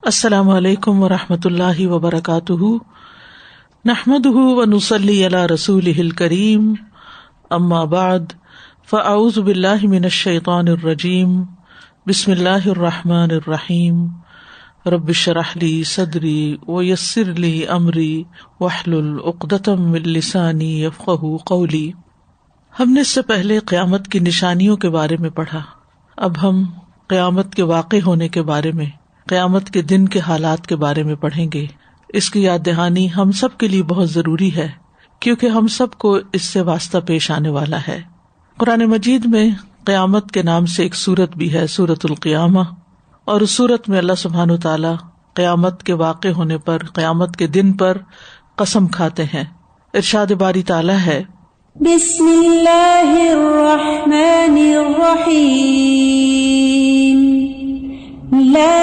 السلام علیکم ورحمۃ اللہ وبرکاتہ، نحمده ونصلی علی رسولہ الکریم، اما بعد فاعوذ باللہ من الشیطان الرجیم، بسم اللہ الرحمن الرحیم، رب اشرح لی صدری ویسر لی امری واحلل عقدۃ من لسانی یفقہوا قولی۔ ہم نے اس سے پہلے قیامت کی نشانیوں کے بارے میں پڑھا، اب ہم قیامت کے واقع ہونے کے بارے میں، قیامت کے دن کے حالات کے بارے میں پڑھیں گے۔ اس کی یاد دہانی ہم سب کے لیے بہت ضروری ہے، کیونکہ ہم سب کو اس سے واسطہ پیش آنے والا ہے۔ قرآن مجید میں قیامت کے نام سے ایک سورت بھی ہے، سورۃ القیامہ، اور اس سورت میں اللہ سبحانہ وتعالی قیامت کے واقع ہونے پر، قیامت کے دن پر قسم کھاتے ہیں۔ ارشاد باری تعالی ہے، بسم اللہ الرحمن الرحیم، لا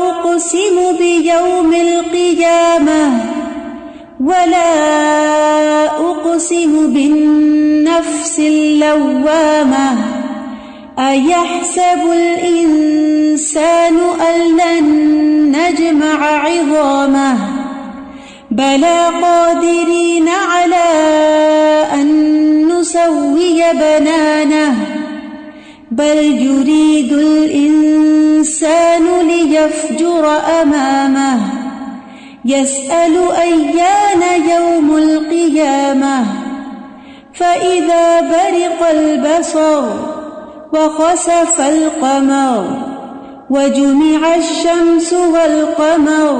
اقسم بیوم القیامہ ولا اقسم بالنفس اللوامہ، ایحسب الانسان ان لن نجمع عظامہ، بلی قادرین علی ان نسوی بنانہ، بل یرید الانسان لیفجر امامہ، یسأل ایان یوم القیامہ، فإذا برق البصر وخسف القمر وجمع الشمس والقمر،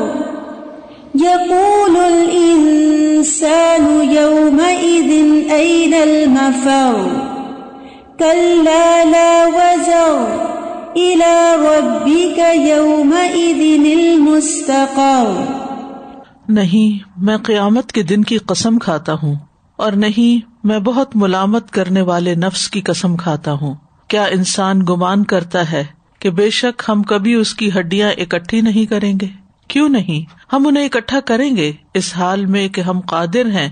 یقول الانسان یومئذ این المفر، کلا لا وزر الی ربک یومئذ المستقر۔ نہیں، میں قیامت کے دن کی قسم کھاتا ہوں، اور نہیں، میں بہت ملامت کرنے والے نفس کی قسم کھاتا ہوں۔ کیا انسان گمان کرتا ہے کہ بے شک ہم کبھی اس کی ہڈیاں اکٹھی نہیں کریں گے؟ کیوں نہیں، ہم انہیں اکٹھا کریں گے، اس حال میں کہ ہم قادر ہیں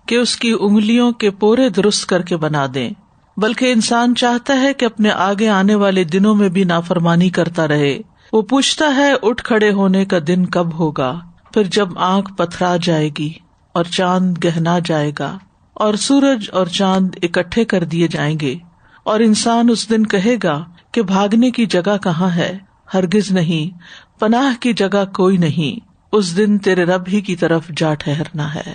کہ اس کی انگلیوں کے پورے درست کر کے بنا دیں۔ بلکہ انسان چاہتا ہے کہ اپنے آگے آنے والے دنوں میں بھی نافرمانی کرتا رہے۔ وہ پوچھتا ہے اٹھ کھڑے ہونے کا دن کب ہوگا، پھر جب آنکھ پتھرا جائے گی اور چاند گہنا جائے گا اور سورج اور چاند اکٹھے کر دیے جائیں گے، اور انسان اس دن کہے گا کہ بھاگنے کی جگہ کہاں ہے؟ ہرگز نہیں، پناہ کی جگہ کوئی نہیں، اس دن تیرے رب ہی کی طرف جا ٹھہرنا ہے۔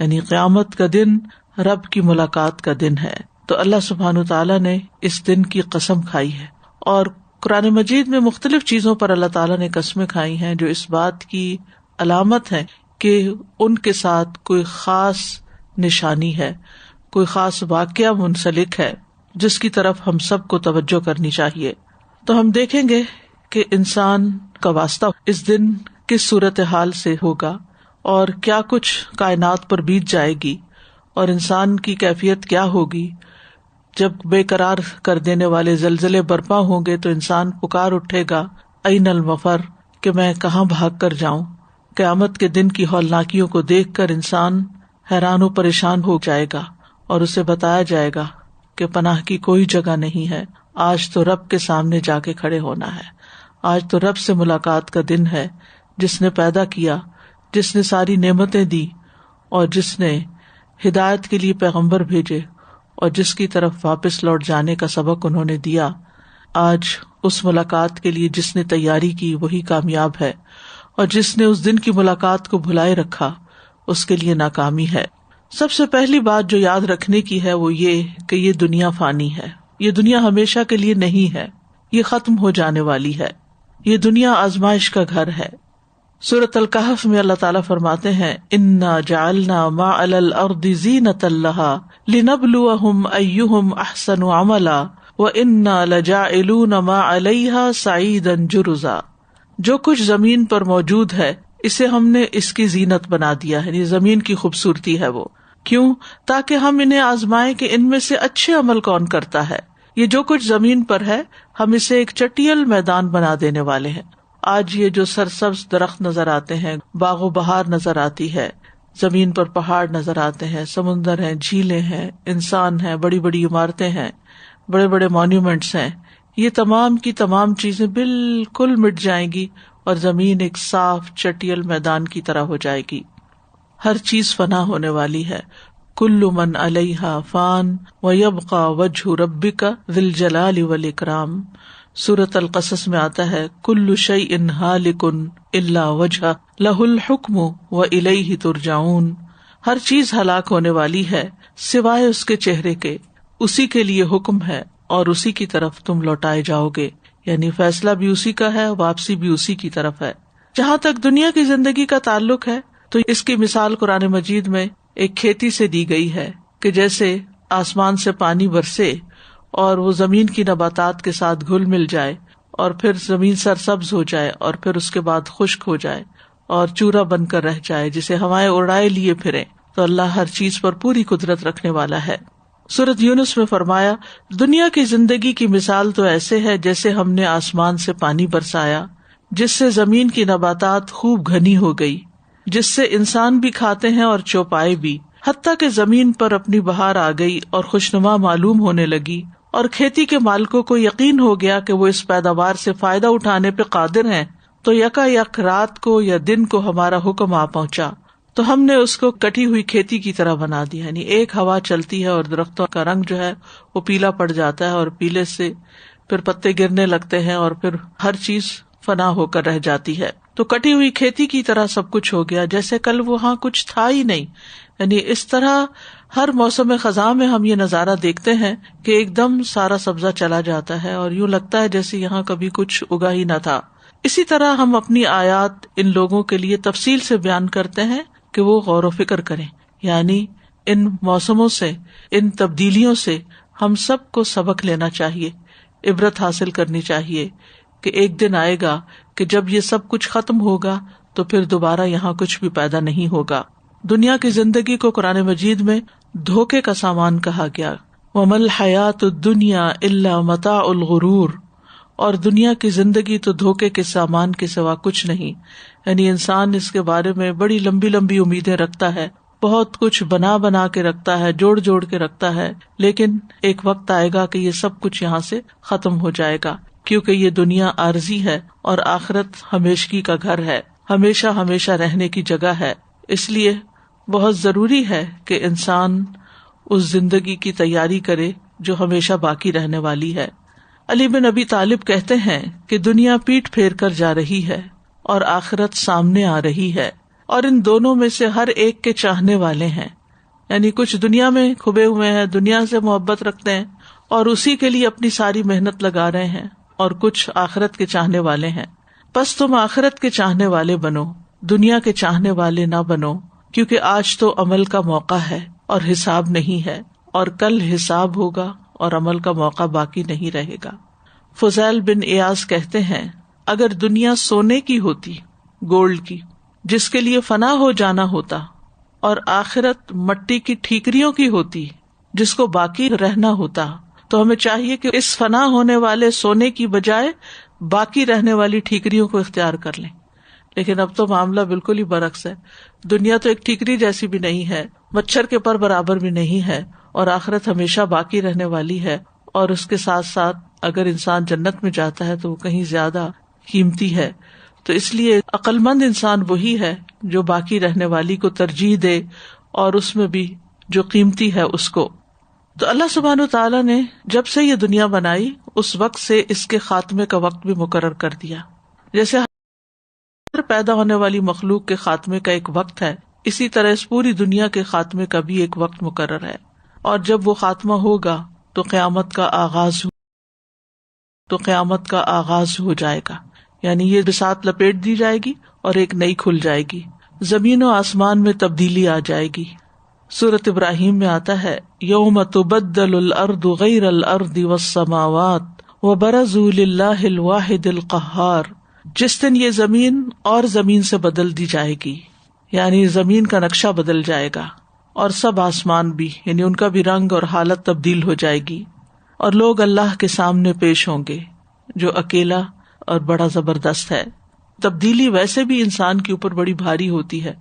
یعنی قیامت کا دن رب کی ملاقات کا دن ہے۔ تو اللہ سبحانہ تعالیٰ نے اس دن کی قسم کھائی ہے، اور قرآن مجید میں مختلف چیزوں پر اللہ تعالیٰ نے قسمیں کھائی ہیں جو اس بات کی علامت ہے کہ ان کے ساتھ کوئی خاص نشانی ہے، کوئی خاص واقعہ منسلک ہے جس کی طرف ہم سب کو توجہ کرنی چاہیے۔ تو ہم دیکھیں گے کہ انسان کا واسطہ اس دن کس صورتحال سے ہوگا، اور کیا کچھ کائنات پر بیت جائے گی، اور انسان کی کیفیت کیا ہوگی۔ جب بے قرار کر دینے والے زلزلے برپا ہوں گے تو انسان پکار اٹھے گا، این المفر، کہ میں کہاں بھاگ کر جاؤں۔ قیامت کے دن کی ہولناکیوں کو دیکھ کر انسان حیران و پریشان ہو جائے گا، اور اسے بتایا جائے گا کہ پناہ کی کوئی جگہ نہیں ہے، آج تو رب کے سامنے جا کے کھڑے ہونا ہے، آج تو رب سے ملاقات کا دن ہے، جس نے پیدا کیا، جس نے ساری نعمتیں دی، اور جس نے ہدایت کے لیے پیغمبر بھیجے، اور جس کی طرف واپس لوٹ جانے کا سبق انہوں نے دیا۔ آج اس ملاقات کے لیے جس نے تیاری کی وہی کامیاب ہے، اور جس نے اس دن کی ملاقات کو بھلائے رکھا اس کے لیے ناکامی ہے۔ سب سے پہلی بات جو یاد رکھنے کی ہے وہ یہ کہ یہ دنیا فانی ہے، یہ دنیا ہمیشہ کے لیے نہیں ہے، یہ ختم ہو جانے والی ہے، یہ دنیا آزمائش کا گھر ہے۔ سورۃ الکہف میں اللہ تعالیٰ فرماتے ہیں، انا جعلنا ما علی الارض زینۃ لہا لنبلوہم ایہم احسن عملا وانا لجاعلون ما علیہا صعیدا جرزا۔ جو کچھ زمین پر موجود ہے اسے ہم نے اس کی زینت بنا دیا ہے، یعنی زمین کی خوبصورتی ہے وہ۔ کیوں؟ تاکہ ہم انہیں آزمائیں کہ ان میں سے اچھے عمل کون کرتا ہے۔ یہ جو کچھ زمین پر ہے ہم اسے ایک چٹیل میدان بنا دینے والے ہیں۔ آج یہ جو سرسبز درخت نظر آتے ہیں، باغ و بہار نظر آتی ہے، زمین پر پہاڑ نظر آتے ہیں، سمندر ہیں، جھیلیں ہیں، انسان ہیں، بڑی بڑی عمارتیں ہیں، بڑے بڑے مانیومنٹس ہیں، یہ تمام کی تمام چیزیں بالکل مٹ جائیں گی اور زمین ایک صاف چٹیل میدان کی طرح ہو جائے گی. ہر چیز فنا ہونے والی ہے. کل من علیہا فان ویبقى وجہ ربک ذی الجلال والاکرام. سورۃ القصص میں آتا ہے کل شیء ہالک الا وجہہ لہ الحکم والیہ ترجعون. ہر چیز ہلاک ہونے والی ہے سوائے اس کے چہرے کے، اسی کے لیے حکم ہے اور اسی کی طرف تم لوٹائے جاؤ گے. یعنی فیصلہ بھی اسی کا ہے، واپسی بھی اسی کی طرف ہے. جہاں تک دنیا کی زندگی کا تعلق ہے تو اس کی مثال قرآن مجید میں ایک کھیتی سے دی گئی ہے کہ جیسے آسمان سے پانی برسے اور وہ زمین کی نباتات کے ساتھ گھل مل جائے اور پھر زمین سرسبز ہو جائے اور پھر اس کے بعد خشک ہو جائے اور چورا بن کر رہ جائے جسے ہوائیں اڑائے لیے پھرے. تو اللہ ہر چیز پر پوری قدرت رکھنے والا ہے. سورۃ یونس میں فرمایا دنیا کی زندگی کی مثال تو ایسے ہے جیسے ہم نے آسمان سے پانی برسایا جس سے زمین کی نباتات خوب گھنی ہو گئی، جس سے انسان بھی کھاتے ہیں اور چوپائے بھی، حتیٰ کہ زمین پر اپنی بہار آ گئی اور خوشنما معلوم ہونے لگی اور کھیتی کے مالکوں کو یقین ہو گیا کہ وہ اس پیداوار سے فائدہ اٹھانے پہ قادر ہیں. تو یکا یک رات کو یا دن کو ہمارا حکم آ پہنچا تو ہم نے اس کو کٹی ہوئی کھیتی کی طرح بنا دیا. یعنی ایک ہوا چلتی ہے اور درختوں کا رنگ جو ہے وہ پیلا پڑ جاتا ہے اور پیلے سے پھر پتے گرنے لگتے ہیں اور پھر ہر چیز فنا ہو کر رہ جاتی ہے. تو کٹی ہوئی کھیتی کی طرح سب کچھ ہو گیا جیسے کل وہاں کچھ تھا ہی نہیں. یعنی اس طرح ہر موسم خزاں میں ہم یہ نظارہ دیکھتے ہیں کہ ایک دم سارا سبزہ چلا جاتا ہے اور یوں لگتا ہے جیسے یہاں کبھی کچھ اگا ہی نہ تھا. اسی طرح ہم اپنی آیات ان لوگوں کے لیے تفصیل سے بیان کرتے ہیں کہ وہ غور و فکر کریں. یعنی ان موسموں سے، ان تبدیلیوں سے ہم سب کو سبق لینا چاہیے، عبرت حاصل کرنی چاہیے کہ ایک دن آئے گا کہ جب یہ سب کچھ ختم ہوگا تو پھر دوبارہ یہاں کچھ بھی پیدا نہیں ہوگا. دنیا کی زندگی کو قرآن مجید میں دھوکے کا سامان کہا گیا. وَمَا الْحَيَاةُ الدُّنْيَا إِلَّا مَتَاعُ الْغُرُورِ. اور دنیا کی زندگی تو دھوکے کے سامان کے سوا کچھ نہیں. یعنی انسان اس کے بارے میں بڑی لمبی لمبی امیدیں رکھتا ہے، بہت کچھ بنا کے رکھتا ہے، جوڑ کے رکھتا ہے، لیکن ایک وقت آئے گا کہ یہ سب کچھ یہاں سے ختم ہو جائے گا کیونکہ یہ دنیا عارضی ہے اور آخرت ہمیشگی کا گھر ہے، ہمیشہ ہمیشہ رہنے کی جگہ ہے. اس لیے بہت ضروری ہے کہ انسان اس زندگی کی تیاری کرے جو ہمیشہ باقی رہنے والی ہے. علی بن ابی طالب کہتے ہیں کہ دنیا پیٹ پھیر کر جا رہی ہے اور آخرت سامنے آ رہی ہے، اور ان دونوں میں سے ہر ایک کے چاہنے والے ہیں. یعنی کچھ دنیا میں کھبے ہوئے ہیں، دنیا سے محبت رکھتے ہیں اور اسی کے لیے اپنی ساری محنت لگا رہے ہیں، اور کچھ آخرت کے چاہنے والے ہیں. بس تم آخرت کے چاہنے والے بنو، دنیا کے چاہنے والے نہ بنو، کیونکہ آج تو عمل کا موقع ہے اور حساب نہیں ہے، اور کل حساب ہوگا اور عمل کا موقع باقی نہیں رہے گا. فضیل بن ایاز کہتے ہیں اگر دنیا سونے کی ہوتی، گولڈ کی، جس کے لیے فنا ہو جانا ہوتا، اور آخرت مٹی کی ٹھیکریوں کی ہوتی جس کو باقی رہنا ہوتا، تو ہمیں چاہیے کہ اس فنا ہونے والے سونے کی بجائے باقی رہنے والی ٹھیکریوں کو اختیار کر لیں. لیکن اب تو معاملہ بالکل ہی برعکس ہے. دنیا تو ایک ٹھیکری جیسی بھی نہیں ہے، مچھر کے پر برابر بھی نہیں ہے، اور آخرت ہمیشہ باقی رہنے والی ہے. اور اس کے ساتھ ساتھ اگر انسان جنت میں جاتا ہے تو وہ کہیں زیادہ قیمتی ہے. تو اس لیے عقل مند انسان وہی ہے جو باقی رہنے والی کو ترجیح دے، اور اس میں بھی جو قیمتی ہے اس کو. تو اللہ سبحانہ وتعالیٰ نے جب سے یہ دنیا بنائی اس وقت سے اس کے خاتمے کا وقت بھی مقرر کر دیا. جیسے ہر پیدا ہونے والی مخلوق کے خاتمے کا ایک وقت ہے، اسی طرح اس پوری دنیا کے خاتمے کا بھی ایک وقت مقرر ہے. اور جب وہ خاتمہ ہوگا تو قیامت کا آغاز ہو جائے گا. یعنی یہ بساط لپیٹ دی جائے گی اور ایک نئی کھل جائے گی، زمین و آسمان میں تبدیلی آ جائے گی. سورۃ ابراہیم میں آتا ہے یوم تبدل الارض غیر الارض والسماوات وبرزوا للہ الواحد القہار. جس دن یہ زمین اور زمین سے بدل دی جائے گی، یعنی زمین کا نقشہ بدل جائے گا اور سب آسمان بھی، یعنی ان کا بھی رنگ اور حالت تبدیل ہو جائے گی، اور لوگ اللہ کے سامنے پیش ہوں گے جو اکیلا اور بڑا زبردست ہے. تبدیلی ویسے بھی انسان کے اوپر بڑی بھاری ہوتی ہے.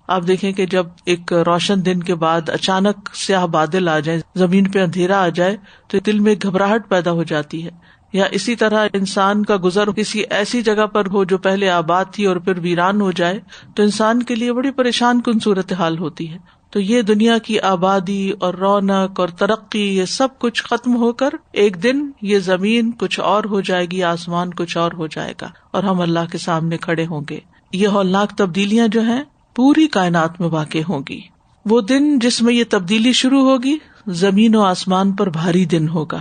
آپ دیکھیں کہ جب ایک روشن دن کے بعد اچانک سیاہ بادل آ جائیں، زمین پہ اندھیرا آ جائے تو دل میں گھبراہٹ پیدا ہو جاتی ہے. یا اسی طرح انسان کا گزر کسی ایسی جگہ پر ہو جو پہلے آباد تھی اور پھر ویران ہو جائے تو انسان کے لیے بڑی پریشان کن صورتحال ہوتی ہے. تو یہ دنیا کی آبادی اور رونق اور ترقی یہ سب کچھ ختم ہو کر ایک دن یہ زمین کچھ اور ہو جائے گی, آسمان کچھ اور ہو جائے گا اور ہم اللہ کے سامنے کھڑے ہوں گے. یہ ہولناک تبدیلیاں جو ہیں پوری کائنات میں واقع ہوں گی. وہ دن جس میں یہ تبدیلی شروع ہوگی زمین و آسمان پر بھاری دن ہوگا,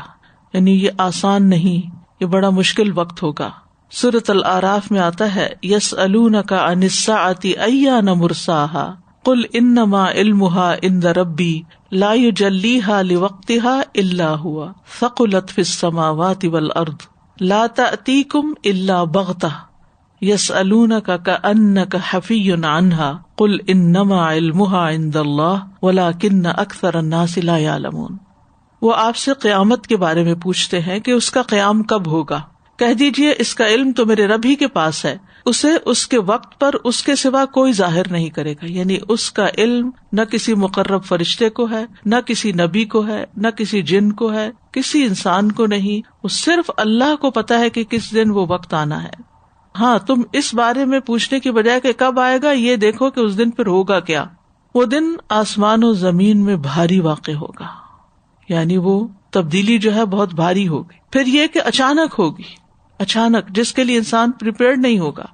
یعنی یہ آسان نہیں, یہ بڑا مشکل وقت ہوگا. سورۃ الاعراف میں آتا ہے یسألونک عن الساعۃ ایان مرساہا قل انما علمها عند ربی لا یجلیہا لوقتها الا هو ثقلت فی السماوات والارض لا تأتیکم الا بغتہ یسألونک کأنک حفی عنہا قل انما علمها عند اللہ ولکن اکثر الناس لا یعلمون. وہ آپ سے قیامت کے بارے میں پوچھتے ہیں کہ اس کا قیام کب ہوگا. کہہ دیجئے اس کا علم تو میرے رب ہی کے پاس ہے, اسے اس کے وقت پر اس کے سوا کوئی ظاہر نہیں کرے گا. یعنی اس کا علم نہ کسی مقرب فرشتے کو ہے, نہ کسی نبی کو ہے, نہ کسی جن کو ہے, کسی انسان کو نہیں. وہ صرف اللہ کو پتا ہے کہ کس دن وہ وقت آنا ہے. ہاں, تم اس بارے میں پوچھنے کی بجائے کہ کب آئے گا, یہ دیکھو کہ اس دن پھر ہوگا کیا. وہ دن آسمان و زمین میں بھاری واقع ہوگا, یعنی وہ تبدیلی جو ہے بہت بھاری ہوگی. پھر یہ کہ اچانک ہوگی, اچانک, جس کے لیے انسان پریپیئرڈ نہیں ہوگا.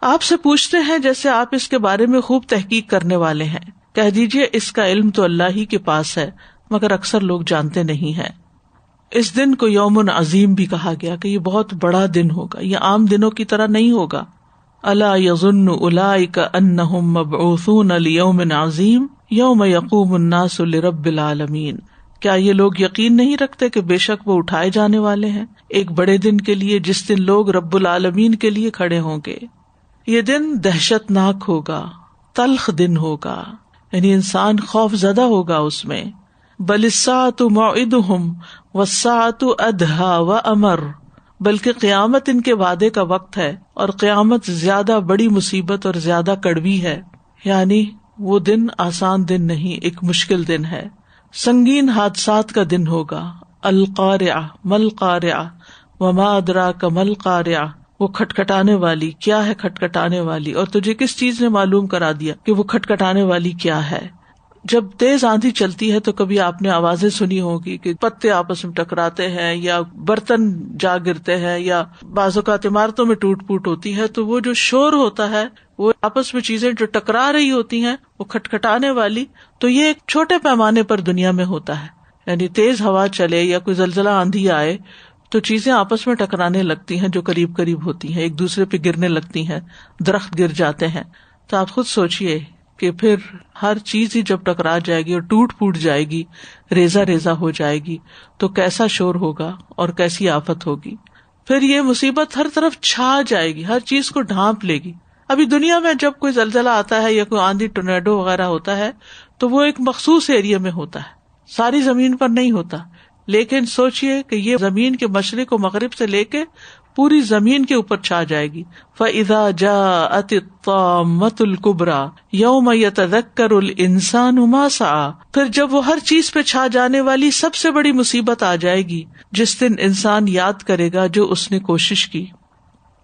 آپ سے پوچھتے ہیں جیسے آپ اس کے بارے میں خوب تحقیق کرنے والے ہیں. کہہ دیجئے اس کا علم تو اللہ ہی کے پاس ہے مگر اکثر لوگ جانتے نہیں ہیں. اس دن کو یوم عظیم بھی کہا گیا کہ یہ بہت بڑا دن ہوگا, یہ عام دنوں کی طرح نہیں ہوگا. الا یظن اولئک انہم مبعوثون لیوم عظیم یوم یقوم الناس لرب العالمین. کیا یہ لوگ یقین نہیں رکھتے کہ بے شک وہ اٹھائے جانے والے ہیں ایک بڑے دن کے لیے جس دن لوگ رب العالمین کے لیے کھڑے ہوں گے. یہ دن دہشت ناک ہوگا, تلخ دن ہوگا, یعنی انسان خوف زدہ ہوگا اس میں. بل الساعۃ موعدہم والساعۃ ادہیٰ وامر. بلکہ قیامت ان کے وعدے کا وقت ہے اور قیامت زیادہ بڑی مصیبت اور زیادہ کڑوی ہے. یعنی وہ دن آسان دن نہیں, ایک مشکل دن ہے, سنگین حادثات کا دن ہوگا. القارعہ ملقارعہ وما ادراک ملقارعہ. وہ کھٹکھٹانے والی, کیا ہے کھٹکھٹانے والی, اور تجھے کس چیز نے معلوم کرا دیا کہ وہ کھٹکھٹانے والی کیا ہے. جب تیز آندھی چلتی ہے تو کبھی آپ نے آوازیں سنی ہوگی کہ پتے آپس میں ٹکراتے ہیں یا برتن جا گرتے ہیں یا بعض اوقات عمارتوں میں ٹوٹ پوٹ ہوتی ہے. تو وہ جو شور ہوتا ہے, وہ آپس میں چیزیں جو ٹکرا رہی ہوتی ہیں وہ کھٹکھٹانے والی. تو یہ ایک چھوٹے پیمانے پر دنیا میں ہوتا ہے, یعنی تیز ہوا چلے یا کوئی زلزلہ آندھی آئے تو چیزیں آپس میں ٹکرانے لگتی ہیں جو قریب قریب ہوتی ہیں, ایک دوسرے پہ گرنے لگتی ہیں, درخت گر جاتے ہیں. تو آپ خود سوچئے کہ پھر ہر چیز ہی جب ٹکرا جائے گی اور ٹوٹ پوٹ جائے گی, ریزہ ریزہ ہو جائے گی, تو کیسا شور ہوگا اور کیسی آفت ہوگی. پھر یہ مصیبت ہر طرف چھا جائے گی, ہر چیز کو ڈھانپ لے گی. ابھی دنیا میں جب کوئی زلزلہ آتا ہے یا کوئی آندھی ٹورنیڈو وغیرہ ہوتا ہے تو وہ ایک مخصوص ایریا میں ہوتا ہے, ساری زمین پر نہیں ہوتا. لیکن سوچئے کہ یہ زمین کے مشرق و مغرب سے لے کے پوری زمین کے اوپر چھا جائے گی. فَإِذَا جَاءَتِ الطَّامَّةُ الْكُبْرَى يَوْمَ يَتَذَكَّرُ الْإِنسَانُ مَا سَعَى. پھر جب وہ ہر چیز پہ چھا جانے والی سب سے بڑی مصیبت آ جائے گی جس دن انسان یاد کرے گا جو اس نے کوشش کی.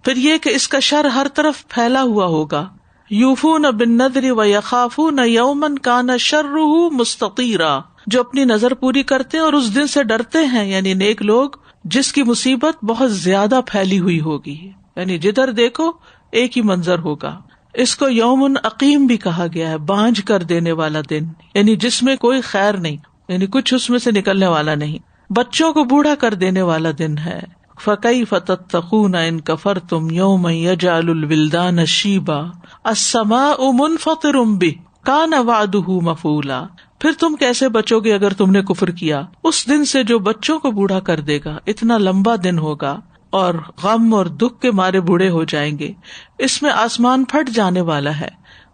پھر یہ کہ اس کا شر ہر طرف پھیلا ہوا ہوگا. یوفون بالنذر ویخافون یوما کان شرہ مستطیرا. جو اپنی نظر پوری کرتے ہیں اور اس دن سے ڈرتے ہیں, یعنی نیک لوگ, جس کی مصیبت بہت زیادہ پھیلی ہوئی ہوگی. یعنی جدھر دیکھو ایک ہی منظر ہوگا. اس کو یوم عقیم بھی کہا گیا ہے, بانجھ کر دینے والا دن, یعنی جس میں کوئی خیر نہیں, یعنی کچھ اس میں سے نکلنے والا نہیں. بچوں کو بوڑھا کر دینے والا دن ہے. فَكَيْفَ تَتَّقُونَ إِن كَفَرْتُمْ يَوْمًا يَجْعَلُ الْوِلْدَانَ شِيبًا السَّمَاءُ مُنْفَطِرٌ بِهِ كَانَ وَعْدُهُ مَفْعُولًا. پھر تم کیسے بچو گے اگر تم نے کفر کیا اس دن سے جو بچوں کو بوڑھا کر دے گا. اتنا لمبا دن ہوگا اور غم اور دکھ کے مارے بوڑھے ہو جائیں گے. اس میں آسمان پھٹ جانے والا ہے,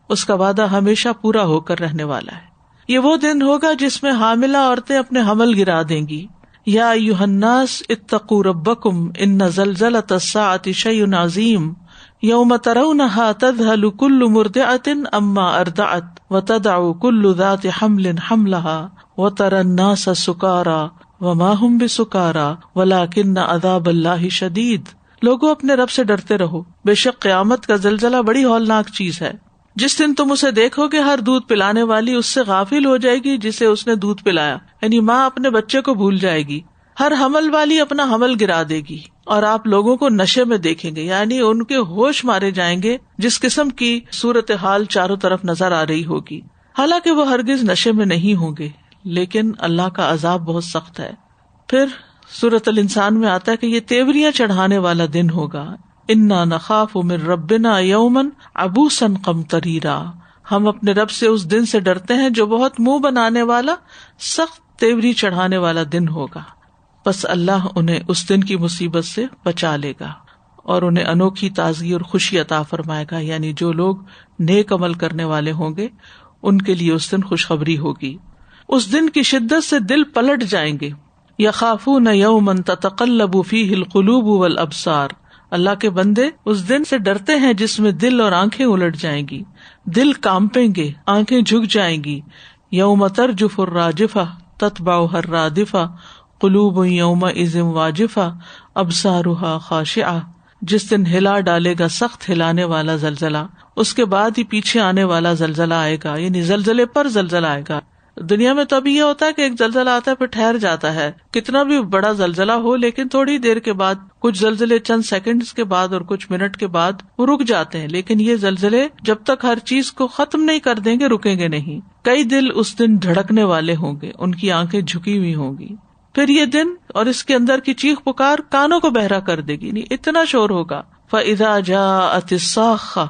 اس کا وعدہ ہمیشہ پورا ہو کر رہنے والا ہے. یہ وہ دن ہوگا جس میں حاملہ عورتیں اپنے حمل گرا دیں گی. یا ایھا الناس اتقوا ربکم ان زلزلۃ الساعۃ شیء عظیم یوم ترونها تذہل کل مرضعۃ عما ارضعت وتضع کل ذات حمل حملها وترى الناس سکارى وما هم بسکارا ولکن عذاب اللہ شدید. لوگوں اپنے رب سے ڈرتے رہو، بے شک قیامت کا زلزلہ بڑی ہولناک چیز ہے. جس دن تم اسے دیکھو گے ہر دودھ پلانے والی اس سے غافل ہو جائے گی جسے اس نے دودھ پلایا، یعنی ماں اپنے بچے کو بھول جائے گی. ہر حمل والی اپنا حمل گرا دے گی اور آپ لوگوں کو نشے میں دیکھیں گے، یعنی ان کے ہوش مارے جائیں گے جس قسم کی صورتحال چاروں طرف نظر آ رہی ہوگی. حالانکہ وہ ہرگز نشے میں نہیں ہوں گے، لیکن اللہ کا عذاب بہت سخت ہے. پھر سورۃ الانسان میں آتا ہے کہ یہ تیوریاں چڑھانے والا دن ہوگا. انا نخاف من ربنا یوما عبوسا قمطریرا. ہم اپنے رب سے اس دن سے ڈرتے ہیں جو بہت منہ بنانے والا، سخت تیوری چڑھانے والا دن ہوگا. بس اللہ انہیں اس دن کی مصیبت سے بچا لے گا اور انہیں انوکھی تازگی اور خوشی عطا فرمائے گا. یعنی جو لوگ نیک عمل کرنے والے ہوں گے ان کے لیے اس دن خوشخبری ہوگی. اس دن کی شدت سے دل پلٹ جائیں گے. یخافون یوما تتقلب فیہ القلوب والابصار. اللہ کے بندے اس دن سے ڈرتے ہیں جس میں دل اور آنکھیں الٹ جائیں گی، دل کانپیں گے، آنکھیں جھک جائیں گی. یوم ترجف الراجفہ تتبعها الرادفہ قلوب یومئذ واجفہ ابصارها خاشعہ. جس دن ہلا ڈالے گا سخت ہلانے والا زلزلہ، اس کے بعد ہی پیچھے آنے والا زلزلہ آئے گا، یعنی زلزلے پر زلزلہ آئے گا. دنیا میں تو ابھی یہ ہوتا ہے کہ ایک زلزلہ آتا ہے پھر ٹھہر جاتا ہے، کتنا بھی بڑا زلزلہ ہو لیکن تھوڑی دیر کے بعد، کچھ زلزلے چند سیکنڈز کے بعد اور کچھ منٹ کے بعد وہ رک جاتے ہیں. لیکن یہ زلزلے جب تک ہر چیز کو ختم نہیں کر دیں گے رکیں گے نہیں. کئی دل اس دن دھڑکنے والے ہوں گے، ان کی آنکھیں جھکی ہوئی ہوں گی. پھر یہ دن اور اس کے اندر کی چیخ پکار کانوں کو بہرا کر دے گی، نہیں اتنا شور ہوگا. فَإِذَا جَاءَتِ الصَّاخَّةُ.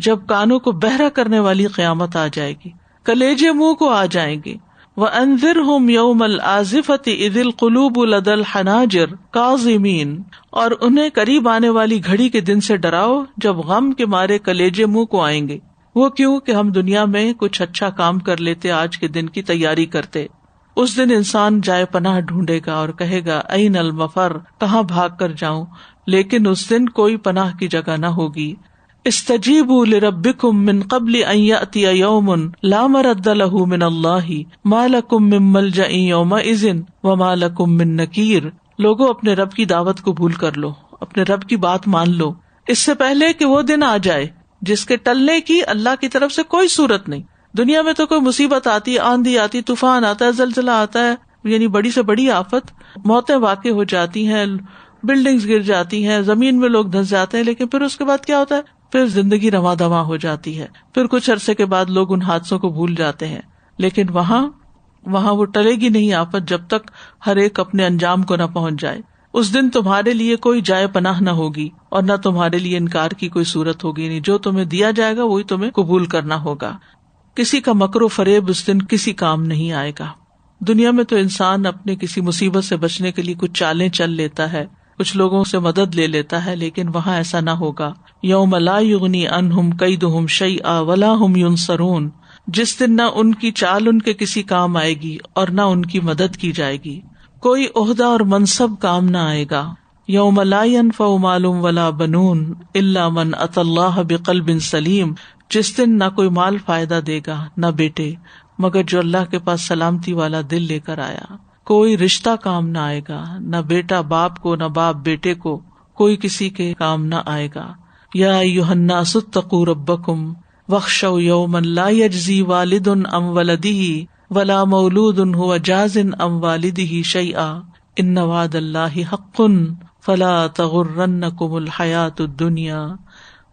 جب کانوں کو بہرا کرنے والی قیامت آ جائے گی، کلیجے منہ کو آ جائیں گے. وَأَنذِرْهُمْ يَوْمَ الْآزِفَةِ إِذِ الْقُلُوبُ لَدَى الْحَنَاجِرِ كَاظِمِينَ. اور انہیں قریب آنے والی گھڑی کے دن سے ڈراؤ جب غم کے مارے کلیجے منہ کو آئیں گے. وہ کیوں کہ ہم دنیا میں کچھ اچھا کام کر لیتے، آج کے دن کی تیاری کرتے. اس دن انسان جائے پناہ ڈھونڈے گا اور کہے گا این المفر، کہاں بھاگ کر جاؤں. لیکن اس دن کوئی پناہ کی جگہ نہ ہوگی. استجیبوا لربکم من قبل ان یأتی یوم لا مرد له من اللہ ما لکم من ملجأ یومئذ وما لکم من نکیر. لوگوں اپنے رب کی دعوت کو بھول کر لو، اپنے رب کی بات مان لو اس سے پہلے کہ وہ دن آ جائے جس کے ٹلنے کی اللہ کی طرف سے کوئی صورت نہیں. دنیا میں تو کوئی مصیبت آتی، آندھی آتی، طوفان آتا ہے، زلزلہ آتا ہے، یعنی بڑی سے بڑی آفت، موتیں واقع ہو جاتی ہیں، بلڈنگز گر جاتی ہیں، زمین میں لوگ دھنس جاتے ہیں. لیکن پھر اس کے بعد کیا ہوتا ہے؟ پھر زندگی رواں دواں ہو جاتی ہے. پھر کچھ عرصے کے بعد لوگ ان حادثوں کو بھول جاتے ہیں. لیکن وہاں وہ ٹلے گی نہیں آفت جب تک ہر ایک اپنے انجام کو نہ پہنچ جائے. اس دن تمہارے لیے کوئی جائے پناہ نہ ہوگی اور نہ تمہارے لیے انکار کی کوئی صورت ہوگی. نہیں، جو تمہیں دیا جائے گا وہی تمہیں قبول کرنا ہوگا. کسی کا مکر و فریب اس دن کسی کام نہیں آئے گا. دنیا میں تو انسان اپنے کسی مصیبت سے بچنے کے لیے کچھ چالیں چل لیتا ہے، کچھ لوگوں سے مدد لے لیتا ہے، لیکن وہاں ایسا نہ ہوگا. یوم لا یغنی عنہم کیدہم شیئا ولا ہم ینصرون. جس دن نہ ان کی چال ان کے کسی کام آئے گی اور نہ ان کی مدد کی جائے گی. کوئی عہدہ اور منصب کام نہ آئے گا. یوم لا ینفع مال ولا بنون الا من اتی اللہ بقلب سلیم. جس دن نہ کوئی مال فائدہ دے گا نہ بیٹے، مگر جو اللہ کے پاس سلامتی والا دل لے کر آیا. کوئی رشتہ کام نہ آئے گا، نہ بیٹا باپ کو، نہ باپ بیٹے کو، کوئی کسی کے کام نہ آئے گا. یا ایھا الناس اتقوا ربکم واخشوا یوما لا یجزی والد عن ولدہ ولا مولود هو جاز عن والدہ شیئا ان وعد اللہ حق فلا تغرنکم الحیاۃ الدنیا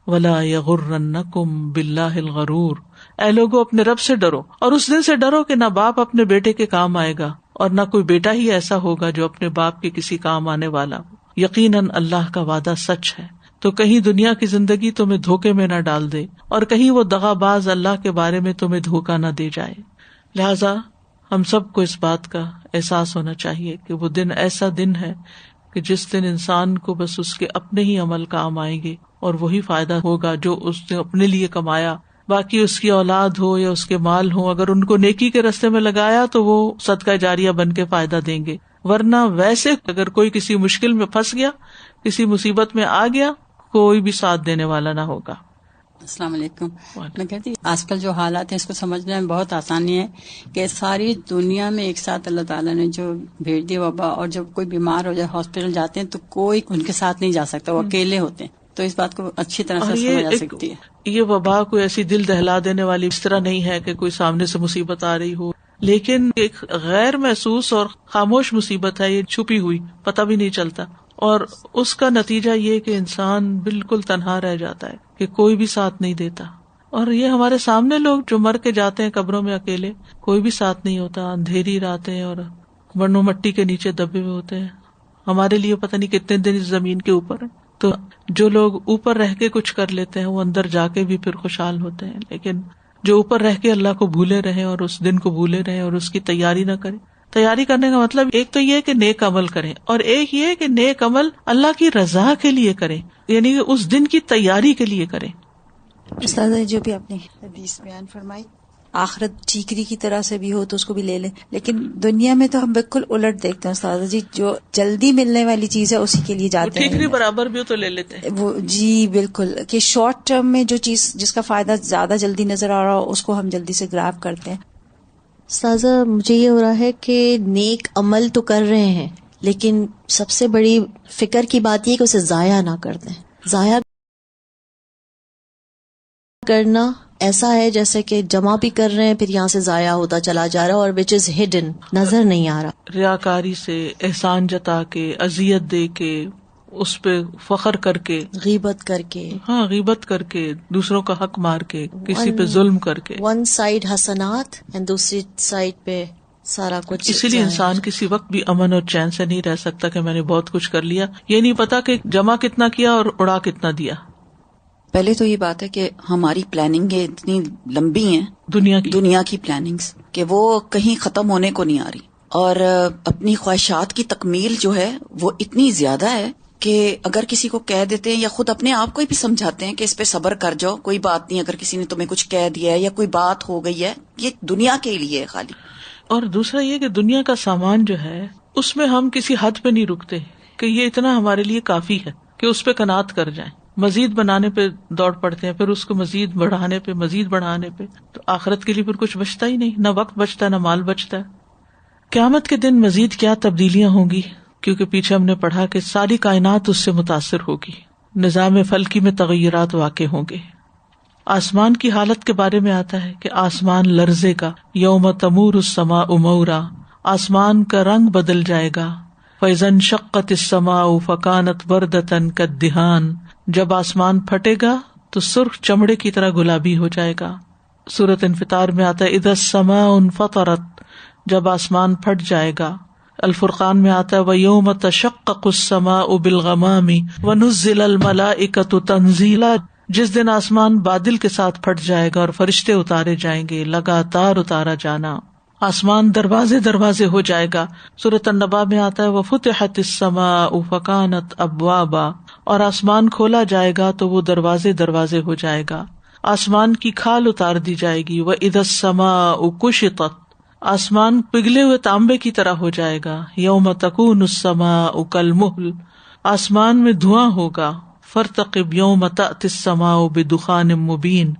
ولا یغرنکم باللہ الغرور. اے لوگو اپنے رب سے ڈرو اور اس دن سے ڈرو کہ نہ باپ اپنے بیٹے کے کام آئے گا اور نہ کوئی بیٹا ہی ایسا ہوگا جو اپنے باپ کے کسی کام آنے والا ہو. یقیناً اللہ کا وعدہ سچ ہے. تو کہیں دنیا کی زندگی تمہیں دھوکے میں نہ ڈال دے اور کہیں وہ دغا باز اللہ کے بارے میں تمہیں دھوکا نہ دے جائے. لہذا ہم سب کو اس بات کا احساس ہونا چاہیے کہ وہ دن ایسا دن ہے کہ جس دن انسان کو بس اس کے اپنے ہی عمل کام آئیں گے اور وہی فائدہ ہوگا جو اس نے اپنے لیے کمایا. باقی اس کی اولاد ہو یا اس کے مال ہو، اگر ان کو نیکی کے راستے میں لگایا تو وہ صدقہ جاریہ بن کے فائدہ دیں گے. ورنہ ویسے اگر کوئی کسی مشکل میں پھنس گیا، کسی مصیبت میں آ گیا، کوئی بھی ساتھ دینے والا نہ ہوگا. السلام علیکم. میں کہتی آج کل جو حالات ہیں اس کو سمجھنے میں بہت آسانی ہے کہ ساری دنیا میں ایک ساتھ اللہ تعالیٰ نے جو بھیج دی وبا، اور جب کوئی بیمار ہو جائے ہاسپٹل جاتے ہیں تو کوئی ان کے ساتھ نہیں جا سکتا، وہ اکیلے ہوتے ہیں. تو اس بات کو اچھی طرح سے سمجھ آ سکتی ہے. یہ وبا کوئی ایسی دل دہلا دینے والی اس طرح نہیں ہے کہ کوئی سامنے سے مصیبت آ رہی ہو، لیکن ایک غیر محسوس اور خاموش مصیبت ہے، یہ چھپی ہوئی، پتہ بھی نہیں چلتا، اور اس کا نتیجہ یہ کہ انسان بالکل تنہا رہ جاتا ہے، کہ کوئی بھی ساتھ نہیں دیتا. اور یہ ہمارے سامنے لوگ جو مر کے جاتے ہیں قبروں میں اکیلے، کوئی بھی ساتھ نہیں ہوتا، اندھیری راتیں اور ورنوں مٹی کے نیچے دبے ہوئے ہوتے ہیں. ہمارے لیے پتہ نہیں کتنے دن اس زمین کے اوپر ہیں. تو جو لوگ اوپر رہ کے کچھ کر لیتے ہیں وہ اندر جا کے بھی پھر خوشحال ہوتے ہیں، لیکن جو اوپر رہ کے اللہ کو بھولے رہے اور اس دن کو بھولے رہے اور اس کی تیاری نہ کرے. تیاری کرنے کا مطلب ایک تو یہ کہ نیک عمل کریں، اور ایک یہ کہ نیک عمل اللہ کی رضا کے لیے کریں، یعنی کہ اس دن کی تیاری کے لیے کریں. استاذہ جو بھی آپ نے حدیث بیان فرمائی، آخرت ٹھیکری کی طرح سے بھی ہو تو اس کو بھی لے لیں، لیکن دنیا میں تو ہم بالکل الٹ دیکھتے ہیں استاذہ جی، جو جلدی ملنے والی چیز ہے اسی کے لیے جاتے ہیں. ٹھیکری برابر بھی ہو تو لے لیتے ہیں وہ. جی بالکل، کہ شارٹ ٹرم میں جو چیز جس کا فائدہ زیادہ جلدی نظر آ رہا ہو اس کو ہم جلدی سے گراب کرتے ہیں. استاذہ مجھے یہ ہو رہا ہے کہ نیک عمل تو کر رہے ہیں، لیکن سب سے بڑی فکر کی بات یہ کہ اسے ضائع نہ کر دیں. ضائع کرنا ایسا ہے جیسے کہ جمع بھی کر رہے ہیں پھر یہاں سے ضائع ہوتا چلا جا رہا، اور وچ از ہڈن، نظر نہیں آ رہا. ریاکاری سے، احسان جتا کے، اذیت دے کے، اس پہ فخر کر کے، غیبت کر کے، ہاں غیبت کر کے، دوسروں کا حق مار کے، کسی پہ ظلم کر کے. ون سائڈ حسنات اور دوسری سائڈ پہ سارا کچھ. اسی لیے انسان کسی وقت بھی امن اور چین سے نہیں رہ سکتا کہ میں نے بہت کچھ کر لیا، یہ نہیں پتا کہ جمع کتنا کیا اور اڑا کتنا دیا. پہلے تو یہ بات ہے کہ ہماری پلاننگیں اتنی لمبی ہیں، دنیا کی پلاننگز، کہ وہ کہیں ختم ہونے کو نہیں آ رہی، اور اپنی خواہشات کی تکمیل جو ہے وہ اتنی زیادہ ہے کہ اگر کسی کو کہہ دیتے ہیں یا خود اپنے آپ کو بھی سمجھاتے ہیں کہ اس پہ صبر کر جاؤ، کوئی بات نہیں، اگر کسی نے تمہیں کچھ کہہ دیا ہے یا کوئی بات ہو گئی ہے، یہ دنیا کے لیے ہے خالی. اور دوسرا یہ کہ دنیا کا سامان جو ہے اس میں ہم کسی حد پہ نہیں رکتے کہ یہ اتنا ہمارے لیے کافی ہے کہ اس پہ قناعت کر جائیں. مزید بنانے پہ دوڑ پڑتے ہیں، پھر اس کو مزید بڑھانے پہ، مزید بڑھانے پہ، تو آخرت کے لیے پھر کچھ بچتا ہی نہیں، نہ وقت بچتا نہ مال بچتا ہے. قیامت کے دن مزید کیا تبدیلیاں ہوں گی، کیونکہ پیچھے ہم نے پڑھا کہ ساری کائنات اس سے متاثر ہوگی، نظام فلکی میں تغیرات واقع ہوں گے. آسمان کی حالت کے بارے میں آتا ہے کہ آسمان لرزے گا، یوم تمور السماء مورا، آسمان کا رنگ بدل جائے گا. فَإِذَا انشَقَّتِ السَّمَاءُ فَكَانَتْ وَرْدَةً كَالدِّهَانِ، جب آسمان پھٹے گا تو سرخ چمڑے کی طرح گلابی ہو جائے گا. سورۃ انفطار میں آتا ہے اذا السماء انفطرت، جب آسمان پھٹ جائے گا. الفرقان میں آتا ہے وَيَوْمَ تَشَقَّقُ السَّمَاءُ بِالْغَمَامِ وَنُزِّلَ الْمَلَائِكَةُ تَنزِيلًا، جس دن آسمان بادل کے ساتھ پھٹ جائے گا اور فرشتے اتارے جائیں گے، لگاتار اتارا جانا. آسمان دروازے دروازے ہو جائے گا. سورۃ النبا میں آتا ہے وَفُتِحَتِ السَّمَاءُ فَكَانَتْ أَبْوَابًا، اور آسمان کھولا جائے گا تو وہ دروازے دروازے ہو جائے گا. آسمان کی کھال اتار دی جائے گی. وَإِذَا السَّمَاءُ كُشِطَتْ، آسمان پگھلے ہوئے تانبے کی طرح ہو جائے گا. یوم تکون السماء کالمہل، آسمان میں دھواں ہوگا. فارتقب یوم تأتی السماء بدخان مبین،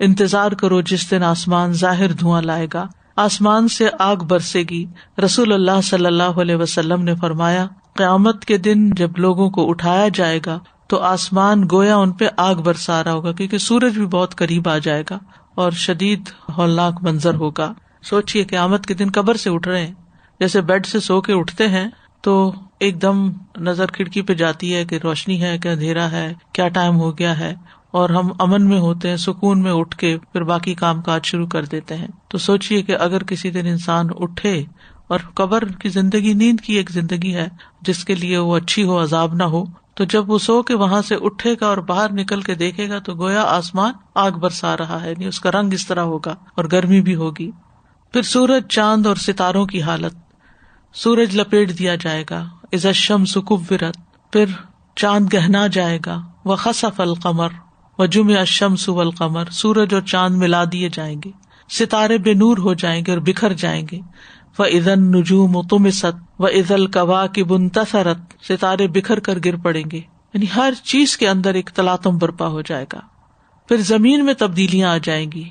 انتظار کرو جس دن آسمان ظاہر دھواں لائے گا، آسمان سے آگ برسے گی. رسول اللہ صلی اللہ علیہ وسلم نے فرمایا قیامت کے دن جب لوگوں کو اٹھایا جائے گا تو آسمان گویا ان پہ آگ برسا رہا ہوگا، کیونکہ سورج بھی بہت قریب آ جائے گا اور شدید ہولناک منظر ہوگا. سوچئے قیامت کے دن قبر سے اٹھ رہے ہیں، جیسے بیڈ سے سو کے اٹھتے ہیں تو ایک دم نظر کھڑکی پہ جاتی ہے کہ روشنی ہے کہ اندھیرا ہے، کیا ٹائم ہو گیا ہے، اور ہم امن میں ہوتے ہیں، سکون میں اٹھ کے پھر باقی کام کاج شروع کر دیتے ہیں. تو سوچئے کہ اگر کسی دن انسان اٹھے، اور قبر کی زندگی نیند کی ایک زندگی ہے جس کے لیے وہ اچھی ہو، عذاب نہ ہو، تو جب وہ سو کے وہاں سے اٹھے گا اور باہر نکل کے دیکھے گا تو گویا آسمان آگ برسا رہا ہے، یعنی اس کا رنگ اس طرح ہوگا اور گرمی بھی ہوگی. پھر سورج، چاند اور ستاروں کی حالت، سورج لپیٹ دیا جائے گا. اذا الشمس کورت، پھر چاند گہنا جائے گا. وخسف القمر وجمع الشمس والقمر، سورج اور چاند ملا دیے جائیں گے، ستارے بے نور ہو جائیں گے اور بکھر جائیں گے. فاذا النجوم طمست واذا الکواکب انتثرت، ستارے بکھر کر گر پڑیں گے، یعنی ہر چیز کے اندر ایک تلاطم برپا ہو جائے گا. پھر زمین میں تبدیلیاں آ جائیں گی،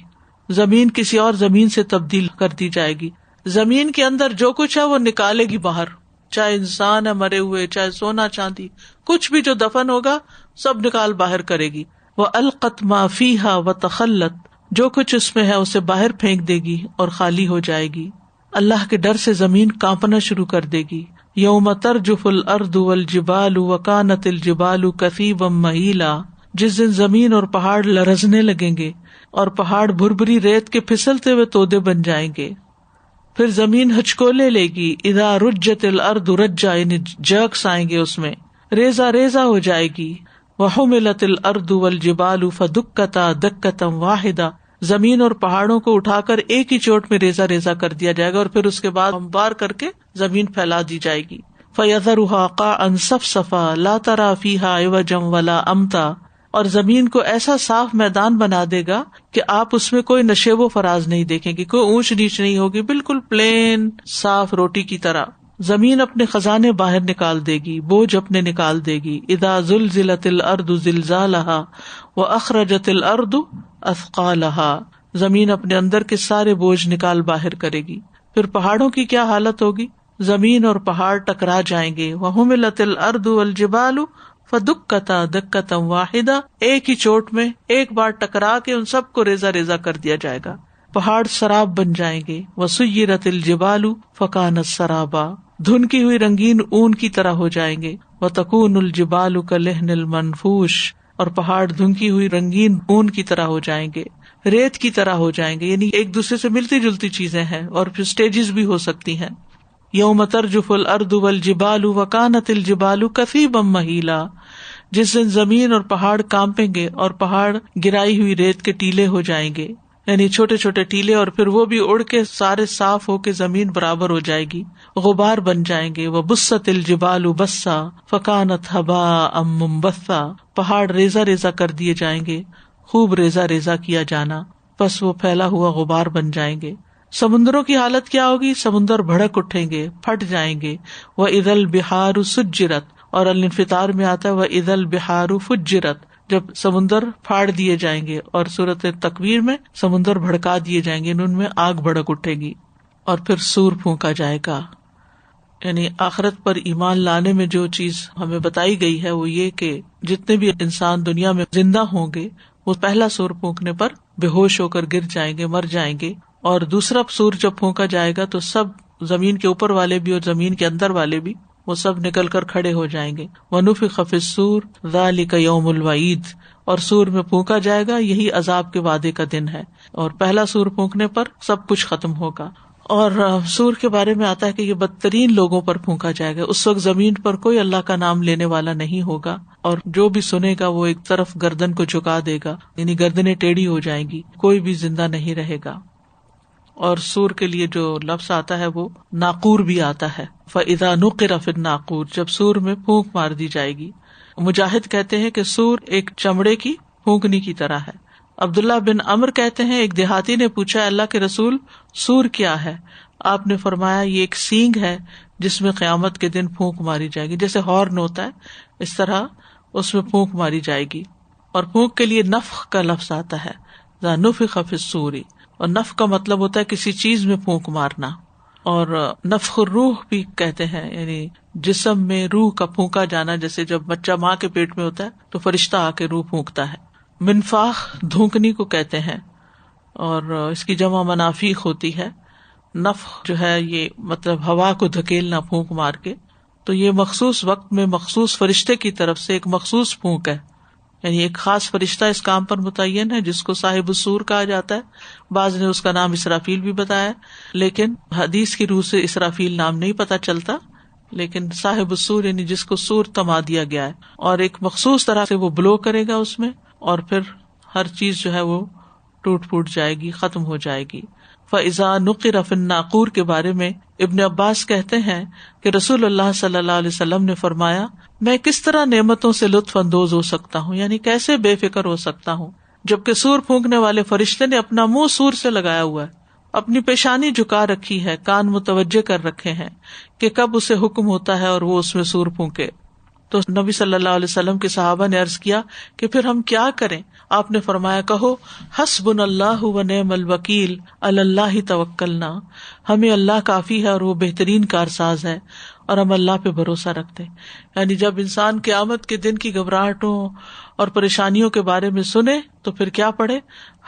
زمین کسی اور زمین سے تبدیل کر دی جائے گی. زمین کے اندر جو کچھ ہے وہ نکالے گی باہر، چاہے انسان ہے مرے ہوئے، چاہے سونا چاندی، کچھ بھی جو دفن ہوگا سب نکال باہر کرے گی. وَأَلْقَتْ مَا فِيهَا وَتَخَلَّتْ، جو کچھ اس میں ہے اسے باہر پھینک دے گی اور خالی ہو جائے گی. اللہ کے ڈر سے زمین کانپنا شروع کر دے گی. یوم ترجف الارض والجبال وکانت الجبال کثیبا مہیلا، جس دن زمین اور پہاڑ لرزنے لگیں گے اور پہاڑ بھربری ریت کے پھسلتے ہوئے تودے بن جائیں گے. پھر زمین ہچکولے لے گی. اذا رجت الارض رجا، یعنی جرکس آئیں گے، اس میں ریزہ ریزہ ہو جائے گی. وحملت الارض والجبال فدکتا دکتا واحدہ، زمین اور پہاڑوں کو اٹھا کر ایک ہی چوٹ میں ریزہ ریزہ کر دیا جائے گا اور پھر اس کے بعد ہموار کر کے زمین پھیلا دی جائے گی. فَيَذَرُهَا قَاعًا صَفْصَفًا لَا تَرَىٰ فِيهَا عِوَجًا وَلَا أَمْتًا، اور زمین کو ایسا صاف میدان بنا دے گا کہ آپ اس میں کوئی نشیب و فراز نہیں دیکھیں گے، کوئی اونچ نیچ نہیں ہوگی، بالکل پلین صاف روٹی کی طرح. زمین اپنے خزانے باہر نکال دے گی، بوجھ اپنے نکال دے گی. اذا زلزلت الارض زلزالها واخرجت الارض اثقالها، زمین اپنے اندر کے سارے بوجھ نکال باہر کرے گی. پھر پہاڑوں کی کیا حالت ہوگی؟ زمین اور پہاڑ ٹکرا جائیں گے. وحملت الارض والجبال فدکتا دکتا واحدہ، ایک ہی چوٹ میں ایک بار ٹکرا کے ان سب کو ریزہ ریزہ کر دیا جائے گا. پہاڑ سراب بن جائیں گے. وسیرت الجبال فکانت سرابا، دھنکی ہوئی رنگین اون کی طرح ہو جائیں گے. وتکون الجبال کالعہن المنفوش، اور پہاڑ دھنکی ہوئی رنگین اون کی طرح ہو جائیں گے، ریت کی طرح ہو جائیں گے. یعنی ایک دوسرے سے ملتی جلتی چیزیں ہیں اور پھر سٹیجز بھی ہو سکتی ہیں. یوم ترجف الارض والجبال وکانت الجبال کثیبا مہیلا، جس دن زمین اور پہاڑ کانپیں گے اور پہاڑ گرائی ہوئی ریت کے ٹیلے ہو جائیں گے، یعنی چھوٹے چھوٹے ٹیلے، اور پھر وہ بھی اڑ کے سارے صاف ہو کے زمین برابر ہو جائے گی، غبار بن جائیں گے. وبست الجبال بسا فکانت ہباء منبثا، پہاڑ ریزہ ریزہ کر دیے جائیں گے، خوب ریزہ ریزہ کیا جانا، پس وہ پھیلا ہوا غبار بن جائیں گے. سمندروں کی حالت کیا ہوگی؟ سمندر بھڑک اٹھیں گے، پھٹ جائیں گے. وَإِذَا الْبِحَارُ سُجِّرَتْ، اور الانفطار میں آتا ہے وَإِذَا الْبِحَارُ فُجِّرَتْ، جب سمندر پھاڑ دیے جائیں گے. اور سورۃ تکویر میں سمندر بھڑکا دیے جائیں گے، ان میں آگ بھڑک اٹھے گی. اور پھر سور پھونکا جائے گا. یعنی آخرت پر ایمان لانے میں جو چیز ہمیں بتائی گئی ہے وہ یہ کہ جتنے بھی انسان دنیا میں زندہ ہوں گے وہ پہلا سور پھونکنے پر بے ہوش ہو کر گر جائیں گے، مر جائیں گے. اور دوسرا سور جب پھونکا جائے گا تو سب زمین کے اوپر والے بھی اور زمین کے اندر والے بھی وہ سب نکل کر کھڑے ہو جائیں گے. وَنُفِخَ فِي الصُّورِ ذَلِكَ يَوْمُ الْوَعِيدِ، اور سور میں پھونکا جائے گا، یہی عذاب کے وعدے کا دن ہے. اور پہلا سور پھونکنے پر سب کچھ ختم ہوگا. اور سور کے بارے میں آتا ہے کہ یہ بدترین لوگوں پر پھونکا جائے گا. اس وقت زمین پر کوئی اللہ کا نام لینے والا نہیں ہوگا، اور جو بھی سنے گا وہ ایک طرف گردن کو جھکا دے گا، یعنی گردنیں ٹیڑھی ہو جائیں گی، کوئی بھی زندہ نہیں رہے گا. اور سور کے لیے جو لفظ آتا ہے وہ ناقور بھی آتا ہے. فَإِذَا نُقِرَ فِي النَّاقُورِ، جب سور میں پھونک مار دی جائے گی. مجاہد کہتے ہیں کہ سور ایک چمڑے کی پھونکنی کی طرح ہے. عبداللہ بن عمر کہتے ہیں ایک دیہاتی نے پوچھا اللہ کے رسول سور کیا ہے؟ آپ نے فرمایا یہ ایک سینگ ہے جس میں قیامت کے دن پھونک ماری جائے گی، جیسے ہارن ہوتا ہے اس طرح اس میں پھونک ماری جائے گی. اور پھونک کے لیے نفخ کا لفظ آتا ہے، ذا نفخ فی الصور، اور نفخ کا مطلب ہوتا ہے کسی چیز میں پھونک مارنا. اور نفخ الروح بھی کہتے ہیں، یعنی جسم میں روح کا پھونکا جانا، جیسے جب بچہ ماں کے پیٹ میں ہوتا ہے تو فرشتہ آ کے روح پھونکتا ہے. منفاخ دھونکنی کو کہتے ہیں اور اس کی جمع منافیخ ہوتی ہے. نفخ جو ہے یہ مطلب ہوا کو دھکیلنا پھونک مار کے، تو یہ مخصوص وقت میں مخصوص فرشتے کی طرف سے ایک مخصوص پھونک ہے، یعنی ایک خاص فرشتہ اس کام پر متعین ہے جس کو صاحب السور کہا جاتا ہے. بعض نے اس کا نام اسرافیل بھی بتایا، لیکن حدیث کی روح سے اسرافیل نام نہیں پتہ چلتا، لیکن صاحب السور یعنی جس کو سور تما دیا گیا ہے. اور ایک مخصوص طرح سے وہ بلو کرے گا اس میں، اور پھر ہر چیز جو ہے وہ ٹوٹ پھوٹ جائے گی، ختم ہو جائے گی. فَإِذَا نُقِرَ فِي النَّاقُورِ کے بارے میں ابن عباس کہتے ہیں کہ رسول اللہ صلی اللہ علیہ وسلم نے فرمایا میں کس طرح نعمتوں سے لطف اندوز ہو سکتا ہوں، یعنی کیسے بے فکر ہو سکتا ہوں، جبکہ سور پھونکنے والے فرشتے نے اپنا منہ سور سے لگایا ہوا ہے، اپنی پیشانی جھکا رکھی ہے، کان متوجہ کر رکھے ہیں کہ کب اسے حکم ہوتا ہے اور وہ اس میں سور پھونکے. تو نبی صلی اللہ علیہ وسلم کے صحابہ نے عرض کیا کہ پھر ہم کیا کریں؟ آپ نے فرمایا کہو حسبنا اللہ و نعم الوکیل علی اللہ توکلنا، ہمیں اللہ کافی ہے اور وہ بہترین کارساز ہے اور ہم اللہ پہ بھروسہ رکھتے ہیں. یعنی جب انسان قیامت کے دن کی گھبراہٹوں اور پریشانیوں کے بارے میں سنے تو پھر کیا پڑھے؟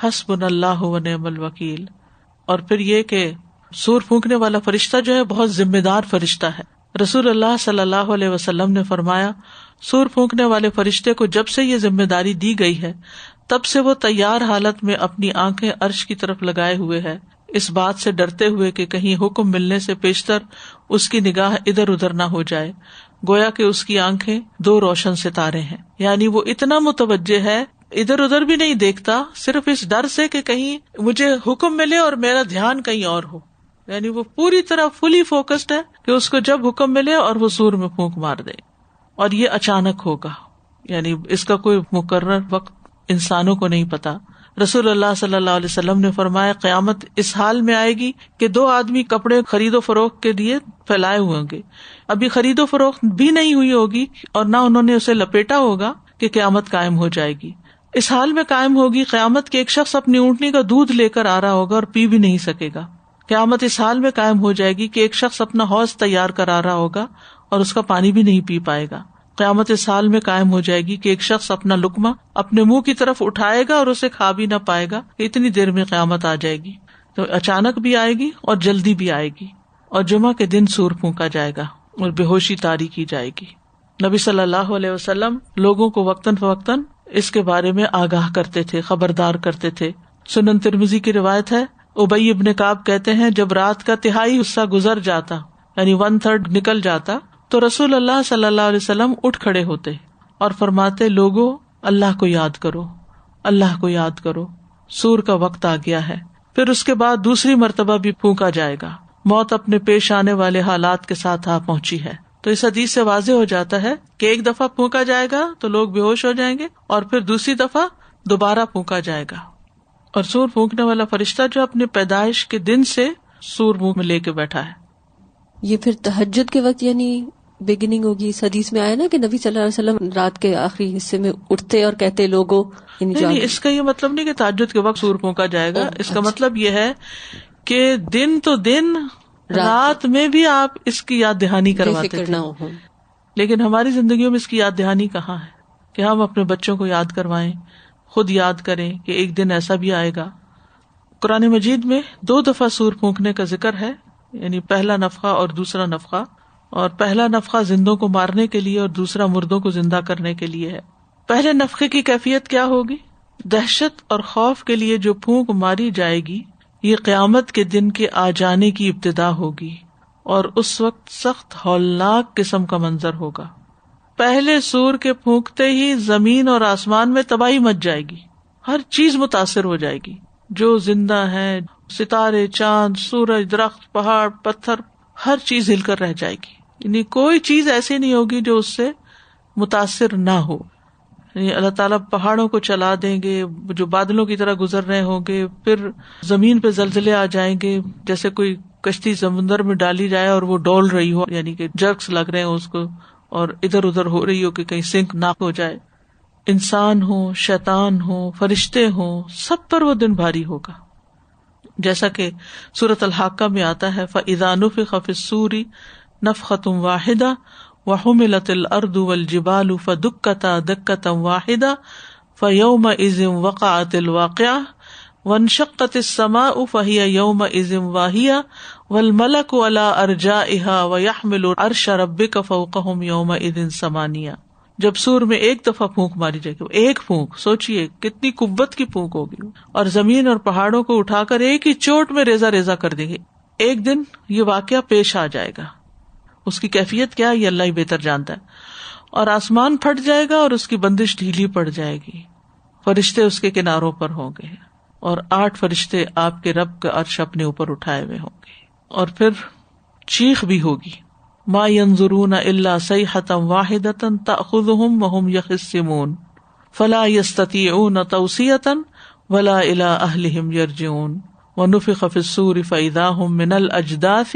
حسبنا اللہ و نعم الوکیل. اور پھر یہ کہ سور پھونکنے والا فرشتہ جو ہے بہت ذمہ دار فرشتہ ہے. رسول اللہ صلی اللہ علیہ وسلم نے فرمایا سور پھونکنے والے فرشتے کو جب سے یہ ذمہ داری دی گئی ہے تب سے وہ تیار حالت میں اپنی آنکھیں عرش کی طرف لگائے ہوئے ہے، اس بات سے ڈرتے ہوئے کہ کہیں حکم ملنے سے پیشتر اس کی نگاہ ادھر ادھر نہ ہو جائے، گویا کہ اس کی آنکھیں 2 روشن ستارے ہیں. یعنی وہ اتنا متوجہ ہے، ادھر ادھر بھی نہیں دیکھتا، صرف اس ڈر سے کہ کہیں مجھے حکم ملے اور میرا دھیان کہیں اور ہو. یعنی وہ پوری طرح فلی فوکسڈ ہے کہ اس کو جب حکم ملے اور وہ سور میں پھونک مار دے. اور یہ اچانک ہوگا، یعنی اس کا کوئی مقرر وقت انسانوں کو نہیں پتا. رسول اللہ صلی اللہ علیہ وسلم نے فرمایا قیامت اس حال میں آئے گی کہ 2 آدمی کپڑے خرید و فروخت کے لیے پھیلائے ہوئے ہوں گے، ابھی خرید و فروخت بھی نہیں ہوئی ہوگی اور نہ انہوں نے اسے لپیٹا ہوگا کہ قیامت قائم ہو جائے گی. اس حال میں قائم ہوگی قیامت کہ ایک شخص اپنی اونٹنی کا دودھ لے کر آ رہا ہوگا اور پی بھی نہیں سکے گا. قیامت اس حال میں قائم ہو جائے گی کہ ایک شخص اپنا حوض تیار کرا رہا ہوگا اور اس کا پانی بھی نہیں پی پائے گا. قیامت اس حال میں قائم ہو جائے گی کہ ایک شخص اپنا لقمہ اپنے منہ کی طرف اٹھائے گا اور اسے کھا بھی نہ پائے گا. اتنی دیر میں قیامت آ جائے گی. تو اچانک بھی آئے گی اور جلدی بھی آئے گی. اور جمعہ کے دن سور پھونکا جائے گا اور بے ہوشی طاری کی جائے گی. نبی صلی اللہ علیہ وسلم لوگوں کو وقتاً فوقتاً اس کے بارے میں آگاہ کرتے تھے، خبردار کرتے تھے. سنن ترمذی کی روایت ہے، ابی ابن کعب کہتے ہیں جب رات کا 1/3 حصہ گزر جاتا، یعنی 1/3 نکل جاتا، تو رسول اللہ صلی اللہ علیہ وسلم اٹھ کھڑے ہوتے اور فرماتے لوگو اللہ کو یاد کرو، اللہ کو یاد کرو، سور کا وقت آ گیا ہے. پھر اس کے بعد دوسری مرتبہ بھی پھونکا جائے گا، موت اپنے پیش آنے والے حالات کے ساتھ آ پہنچی ہے. تو اس حدیث سے واضح ہو جاتا ہے کہ ایک دفعہ پھونکا جائے گا تو لوگ بے ہوش ہو جائیں گے اور پھر دوسری دفعہ دوبارہ پھونکا جائے گا. اور سور پھونکنے والا فرشتہ جو اپنے پیدائش کے دن سے سور منہ میں لے کے بیٹھا ہے. یہ پھر تہجد کے وقت یعنی بگننگ ہوگی. اس حدیث میں آیا نا کہ نبی صلی اللہ علیہ وسلم رات کے آخری حصے میں اٹھتے اور کہتے لوگوں. نہیں، اس کا یہ مطلب نہیں کہ تہجد کے وقت سور پھونکا جائے گا. اس کا مطلب یہ ہے کہ دن تو دن رات میں بھی آپ اس کی یاد دہانی کرواتے تھے. لیکن ہماری زندگیوں میں اس کی یاد دہانی کہاں ہے کہ ہم اپنے بچوں کو یاد کروائیں، خود یاد کریں کہ ایک دن ایسا بھی آئے گا. قرآن مجید میں 2 دفعہ سور پھونکنے کا ذکر ہے، یعنی پہلا نفخہ اور دوسرا نفخہ. اور پہلا نفخہ زندوں کو مارنے کے لیے اور دوسرا مردوں کو زندہ کرنے کے لیے ہے. پہلے نفخے کی کیفیت کیا ہوگی؟ دہشت اور خوف کے لیے جو پھونک ماری جائے گی یہ قیامت کے دن کے آ جانے کی ابتدا ہوگی اور اس وقت سخت ہولناک قسم کا منظر ہوگا. پہلے سور کے پھونکتے ہی زمین اور آسمان میں تباہی مچ جائے گی، ہر چیز متاثر ہو جائے گی، جو زندہ ہے، ستارے، چاند، سورج، درخت، پہاڑ، پتھر، ہر چیز ہل کر رہ جائے گی. یعنی کوئی چیز ایسی نہیں ہوگی جو اس سے متاثر نہ ہو. یعنی اللہ تعالیٰ پہاڑوں کو چلا دیں گے جو بادلوں کی طرح گزر رہے ہوں گے، پھر زمین پہ زلزلے آ جائیں گے، جیسے کوئی کشتی سمندر میں ڈالی جائے اور وہ ڈول رہی ہو، یعنی کہ جرکس لگ رہے ہیں اس کو اور ادھر ادھر ہو رہی ہو کہ کہیں سنک نہ ہو جائے. انسان ہو، شیطان ہو، فرشتے ہوں، سب پر وہ دن بھاری ہوگا. جیسا کہ سورۃ الحاقہ میں آتا ہے فَإِذَا نُفِخَ فِي الصُّورِ نفخة واحدة وحملت الارض والجبال فدكتا دكة واحدة فيومئذ وقعت الواقعة وانشقت السماء فهي يومئذ واهية والملك على ارجائها ويحمل عرش ربك فوقهم يومئذ ثمانية. جب سور میں ایک دفعہ پھونک ماری جائے گی، ایک پھونک، سوچئے کتنی قوت کی پھونک ہوگی، اور زمین اور پہاڑوں کو اٹھا کر ایک ہی چوٹ میں ریزہ ریزہ کر دیں گے. ایک دن یہ واقعہ پیش آ جائے گا، اس کی کیفیت کیا ہے یہ اللہ ہی بہتر جانتا ہے. اور آسمان پھٹ جائے گا اور اس کی بندش ڈھیلی پڑ جائے گی، فرشتے اس کے کناروں پر ہوں گے اور 8 فرشتے آپ کے رب کا عرش اپنے اوپر اٹھائے ہوئے ہوں گے. اور پھر چیخ بھی ہوگی، ما ينظرون الا صيحة واحدة تأخذهم وهم يخصمون فلا يستطيعون توصية ولا الى اهلهم يرجعون ونفخ في الصور فإذا هم من الأجداث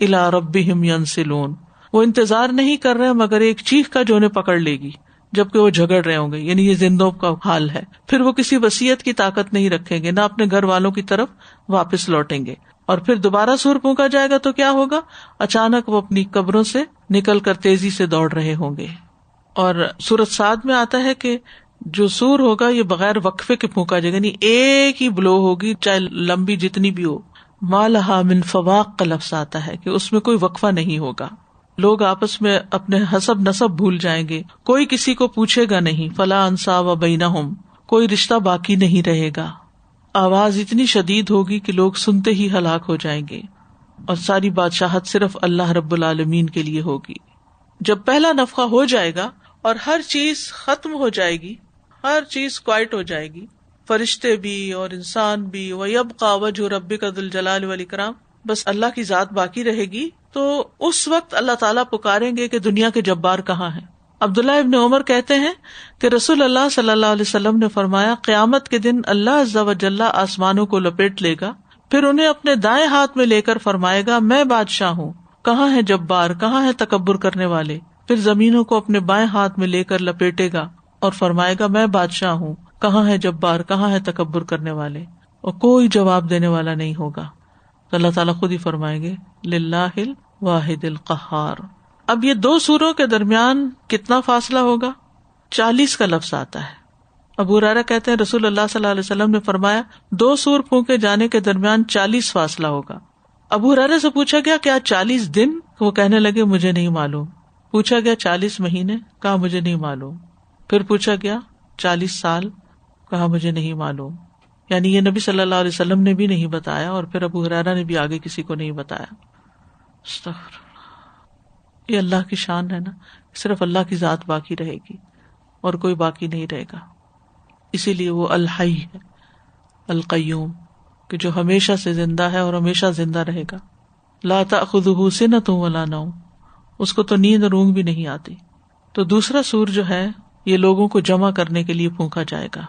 الى ربهم ينسلون وہ انتظار نہیں کر رہے مگر ایک چیخ کا جو انہیں پکڑ لے گی جبکہ وہ جھگڑ رہے ہوں گے. یعنی یہ زندوں کا حال ہے. پھر وہ کسی وصیت کی طاقت نہیں رکھیں گے، نہ اپنے گھر والوں کی طرف واپس لوٹیں گے. اور پھر دوبارہ سور پھونکا جائے گا تو کیا ہوگا؟ اچانک وہ اپنی قبروں سے نکل کر تیزی سے دوڑ رہے ہوں گے. اور سورۃ صاد میں آتا ہے کہ جو سور ہوگا یہ بغیر وقفے کے پھونکا جائے گا، یعنی ایک ہی بلو ہوگی چاہے لمبی جتنی بھی ہو. ما لہا من فواق کا لفظ آتا ہے کہ اس میں کوئی وقفہ نہیں ہوگا. لوگ آپس میں اپنے حسب نسب بھول جائیں گے، کوئی کسی کو پوچھے گا نہیں. فلا انصاب بینہم، کوئی رشتہ باقی نہیں رہے گا. آواز اتنی شدید ہوگی کہ لوگ سنتے ہی ہلاک ہو جائیں گے، اور ساری بادشاہت صرف اللہ رب العالمین کے لیے ہوگی. جب پہلا نفخہ ہو جائے گا اور ہر چیز ختم ہو جائے گی، ہر چیز کوائٹ ہو جائے گی، فرشتے بھی اور انسان بھی. وَيَبْقَى وَجْهُ رَبِّكَ ذُو الْجَلَالِ وَالْإِكْرَامِ، بس اللہ کی ذات باقی رہے گی. تو اس وقت اللہ تعالیٰ پکاریں گے کہ دنیا کے جبار کہاں ہیں. عبداللہ ابن عمر کہتے ہیں کہ رسول اللہ صلی اللہ علیہ وسلم نے فرمایا، قیامت کے دن اللہ عز و جل آسمانوں کو لپیٹ لے گا، پھر انہیں اپنے دائیں ہاتھ میں لے کر فرمائے گا، میں بادشاہ ہوں، کہاں ہے جبار، کہاں ہے تکبر کرنے والے. پھر زمینوں کو اپنے بائیں ہاتھ میں لے کر لپیٹے گا اور فرمائے گا، میں بادشاہ ہوں، کہاں ہے جبار، کہاں ہے تکبر کرنے والے. اور کوئی جواب دینے والا نہیں ہوگا. تو اللہ تعالیٰ خود ہی فرمائیں گے، للہ الواحد القہار. اب یہ دو سوروں کے درمیان کتنا فاصلہ ہوگا؟ 40 کا لفظ آتا ہے. ابو ہریرہ کہتے ہیں رسول اللہ صلی اللہ علیہ وسلم نے فرمایا 2 سور پھونکے جانے کے درمیان 40 فاصلہ ہوگا. ابو ہریرہ سے پوچھا گیا کیا 40 دن؟ وہ کہنے لگے مجھے نہیں معلوم. پوچھا گیا 40 مہینے؟ کہا مجھے نہیں معلوم. پھر پوچھا گیا 40 سال؟ کہا مجھے نہیں معلوم. یعنی یہ نبی صلی اللہ علیہ وسلم نے بھی نہیں بتایا اور پھر ابو ہریرہ نے بھی آگے کسی کو نہیں بتایا. استغفر اللہ. یہ اللہ کی شان ہے نا، صرف اللہ کی ذات باقی رہے گی اور کوئی باقی نہیں رہے گا. اسی لیے وہ الحی ہے، القیوم، کہ جو ہمیشہ سے زندہ ہے اور ہمیشہ زندہ رہے گا. لا تأخذہ سنۃ ولا نوم، اس کو تو نیند اور اونگ بھی نہیں آتی. تو دوسرا سور جو ہے یہ لوگوں کو جمع کرنے کے لیے پھونکا جائے گا.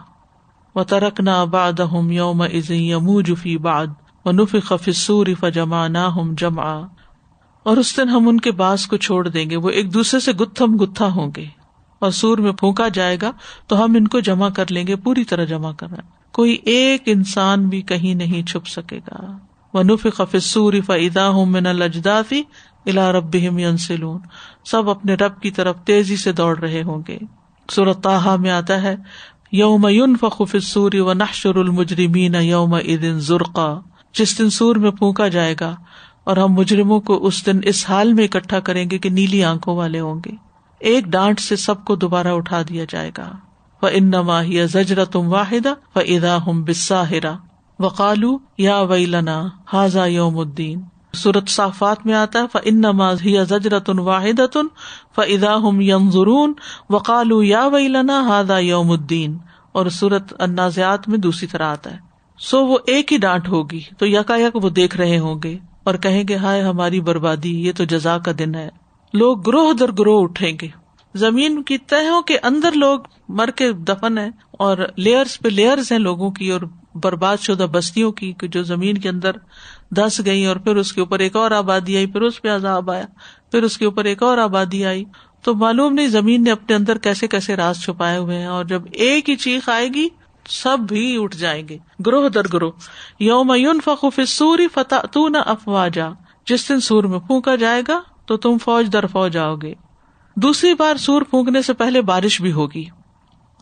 وَتَرَكْنَا بَعْدَهُمْ يَوْمَئِذٍ يَمُوجُ فِي بَعْضٍ وَنُفِخَ فِي الصُّورِ فَجَمَعْنَاهُمْ جَمْعًا. اور اس دن ہم ان کے بعض کو چھوڑ دیں گے، وہ ایک دوسرے سے گتھم گتھا ہوں گے، اور سور میں پھونکا جائے گا تو ہم ان کو جمع کر لیں گے، پوری طرح جمع کرنا. کوئی ایک انسان بھی کہیں نہیں چھپ سکے گا. وَنُفِخَ فِي الصُّورِ فَإِذَا هُم مِّنَ الْأَجْدَاثِ إِلَىٰ رَبِّهِمْ يَنسِلُونَ. سب اپنے رب کی طرف تیزی سے دوڑ رہے ہوں گے. سورۃ طٰہٰ میں آتا ہے یوم ينفخ فی الصور ونحشر المجرمین یومئذ زرقا. جس دن سور میں پھونکا جائے گا اور ہم مجرموں کو اس دن اس حال میں اکٹھا کریں گے کہ نیلی آنکھوں والے ہوں گے. ایک ڈانٹ سے سب کو دوبارہ اٹھا دیا جائے گا. فإنما هي زجرة واحدة فإذا هم بالساهرة وقالوا یا ویلنا هذا یوم الدین. سورۃ صافات میں آتا ہے فإنما هي زجرة واحدة فإذا هم ينظرون وقالوا یا ویلنا هذا یوم الدین. اور سورۃ النازعات میں دوسری طرح آتا ہے. سو وہ ایک ہی ڈانٹ ہوگی تو یکا یک وہ دیکھ رہے ہوں گے اور کہیں گے ہائے ہماری بربادی، یہ تو جزا کا دن ہے. لوگ گروہ در گروہ اٹھیں گے. زمین کی تہوں کے اندر لوگ مر کے دفن ہیں اور لیئرز پہ لیئرز ہیں لوگوں کی اور برباد شدہ بستیوں کی جو زمین کے اندر دس گئی، اور پھر اس کے اوپر ایک اور آبادی آئی، پھر اس پہ عذاب آیا، پھر اس کے اوپر ایک اور آبادی آئی. تو معلوم نہیں زمین نے اپنے اندر کیسے کیسے راز چھپائے ہوئے ہیں. اور جب ایک ہی چیخ آئے گی سب بھی اٹھ جائیں گے گروہ در گروہ. یوم ينفخ فی الصور فتأتون افواجا. جس دن سور میں پھونکا جائے گا تو تم فوج در فوج آؤ گے. دوسری بار سور پھونکنے سے پہلے بارش بھی ہوگی.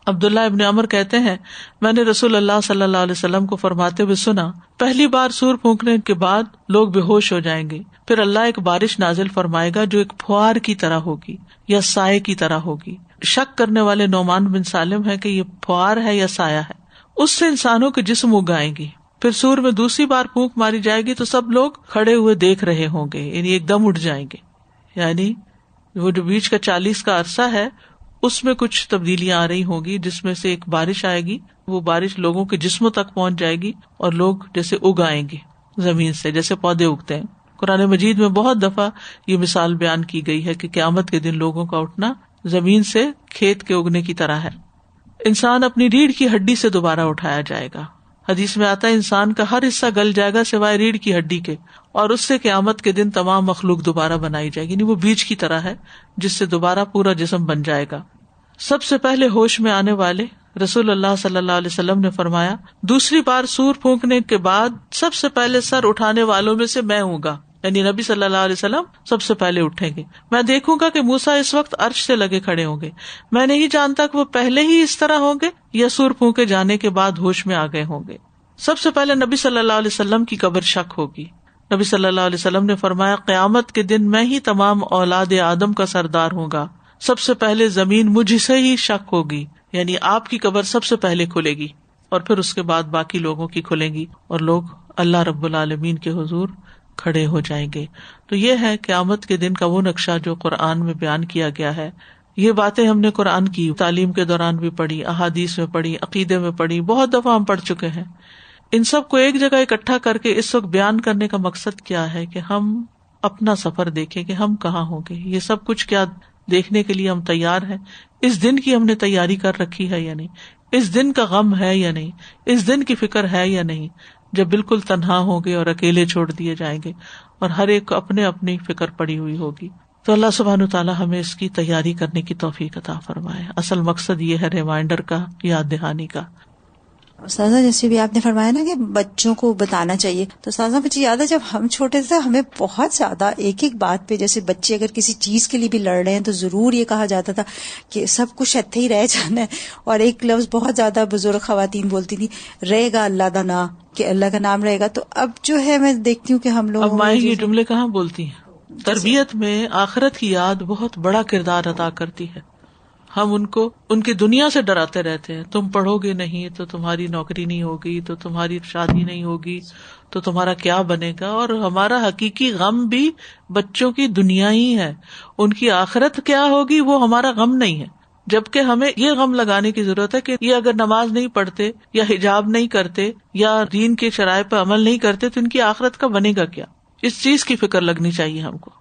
عبداللہ ابن عمر کہتے ہیں میں نے رسول اللہ صلی اللہ علیہ وسلم کو فرماتے ہوئے سنا، پہلی بار سور پھونکنے کے بعد لوگ بے ہوش ہو جائیں گے، پھر اللہ ایک بارش نازل فرمائے گا جو ایک پھوار کی طرح ہوگی یا سائے کی طرح ہوگی. شک کرنے والے نعمان بن سالم ہے کہ یہ پھوار ہے یا سایہ ہے. اس سے انسانوں کے جسم اگائیں گی. پھر سور میں دوسری بار پھونک ماری جائے گی تو سب لوگ کھڑے ہوئے دیکھ رہے ہوں گے، یعنی ایک دم اٹھ جائیں گے. یعنی وہ جو بیچ کا 40 کا عرصہ ہے اس میں کچھ تبدیلیاں آ رہی ہوں گی، جس میں سے ایک بارش آئے گی. وہ بارش لوگوں کے جسموں تک پہنچ جائے گی اور لوگ جیسے اگائیں گے زمین سے، جیسے پودے اگتے ہیں. قرآن مجید میں بہت دفعہ یہ مثال بیان کی گئی ہے کہ قیامت کے دن لوگوں کا اٹھنا زمین سے کھیت کے اگنے کی طرح ہے. انسان اپنی ریڑھ کی ہڈی سے دوبارہ اٹھایا جائے گا. حدیث میں آتا ہے انسان کا ہر حصہ گل جائے گا سوائے ریڑھ کی ہڈی کے، اور اس سے قیامت کے دن تمام مخلوق دوبارہ بنائی جائے گی، یعنی وہ بیج کی طرح ہے جس سے دوبارہ پورا جسم بن جائے گا. سب سے پہلے ہوش میں آنے والے رسول اللہ صلی اللہ علیہ وسلم نے فرمایا دوسری بار سور پھونکنے کے بعد سب سے پہلے سر اٹھانے والوں میں سے میں ہوں گا، یعنی نبی صلی اللہ علیہ وسلم سب سے پہلے اٹھیں گے. میں دیکھوں گا کہ موسیٰ اس وقت عرش سے لگے کھڑے ہوں گے. میں نہیں جانتا کہ وہ پہلے ہی اس طرح ہوں گے یا سور پھونکے جانے کے بعد ہوش میں آ گئے ہوں گے. سب سے پہلے نبی صلی اللہ علیہ وسلم کی قبر شق ہوگی. نبی صلی اللہ علیہ وسلم نے فرمایا قیامت کے دن میں ہی تمام اولاد آدم کا سردار ہوں گا. سب سے پہلے زمین مجھ سے ہی شق ہوگی، یعنی آپ کی قبر سب سے پہلے کھلے گی اور پھر اس کے بعد باقی لوگوں کی کھلیں گی اور لوگ اللہ رب العالمین کے حضور کھڑے ہو جائیں گے. تو یہ ہے قیامت کے دن کا وہ نقشہ جو قرآن میں بیان کیا گیا ہے. یہ باتیں ہم نے قرآن کی تعلیم کے دوران بھی پڑھی، احادیث میں پڑھی، عقیدے میں پڑھی، بہت دفعہ ہم پڑھ چکے ہیں. ان سب کو ایک جگہ اکٹھا کر کے اس وقت بیان کرنے کا مقصد کیا ہے کہ ہم اپنا سفر دیکھیں کہ ہم کہاں ہوں گے. یہ سب کچھ کیا دیکھنے کے لیے ہم تیار ہیں؟ اس دن کی ہم نے تیاری کر رکھی ہے یا نہیں؟ اس دن کا غم ہے یا نہیں؟ اس دن کی فکر ہے یا نہیں؟ جب بالکل تنہا ہوں گے اور اکیلے چھوڑ دیے جائیں گے اور ہر ایک کو اپنے اپنی فکر پڑی ہوئی ہوگی. تو اللہ سبحانہ تعالیٰ ہمیں اس کی تیاری کرنے کی توفیق عطا فرمائے. اصل مقصد یہ ہے ریمائنڈر کا، یاد دہانی کا. استاذہ جیسے بھی آپ نے فرمایا نا کہ بچوں کو بتانا چاہیے، تو استاذہ مجھے یاد ہے جب ہم چھوٹے تھے ہمیں بہت زیادہ ایک ایک بات پہ، جیسے بچے اگر کسی چیز کے لیے بھی لڑ رہے ہیں تو ضرور یہ کہا جاتا تھا کہ سب کچھ اتھے ہی رہ جانا ہے. اور ایک لفظ بہت زیادہ بزرگ خواتین بولتی تھی، رہے گا اللہ دا نام، کہ اللہ کا نام رہے گا. تو اب جو ہے میں دیکھتی ہوں کہ ہم لوگ اب مائیں یہ جملے کہاں بولتی ہیں. تربیت میں آخرت کی یاد بہت بڑا کردار ادا کرتی ہے. ہم ان کو ان کی دنیا سے ڈراتے رہتے ہیں، تم پڑھو گے نہیں تو تمہاری نوکری نہیں ہوگی، تو تمہاری شادی نہیں ہوگی، تو تمہارا کیا بنے گا. اور ہمارا حقیقی غم بھی بچوں کی دنیا ہی ہے، ان کی آخرت کیا ہوگی وہ ہمارا غم نہیں ہے. جبکہ ہمیں یہ غم لگانے کی ضرورت ہے کہ یہ اگر نماز نہیں پڑھتے یا حجاب نہیں کرتے یا دین کے شرائع پہ عمل نہیں کرتے تو ان کی آخرت کا بنے گا کیا. اس چیز کی فکر لگنی چاہیے ہم کو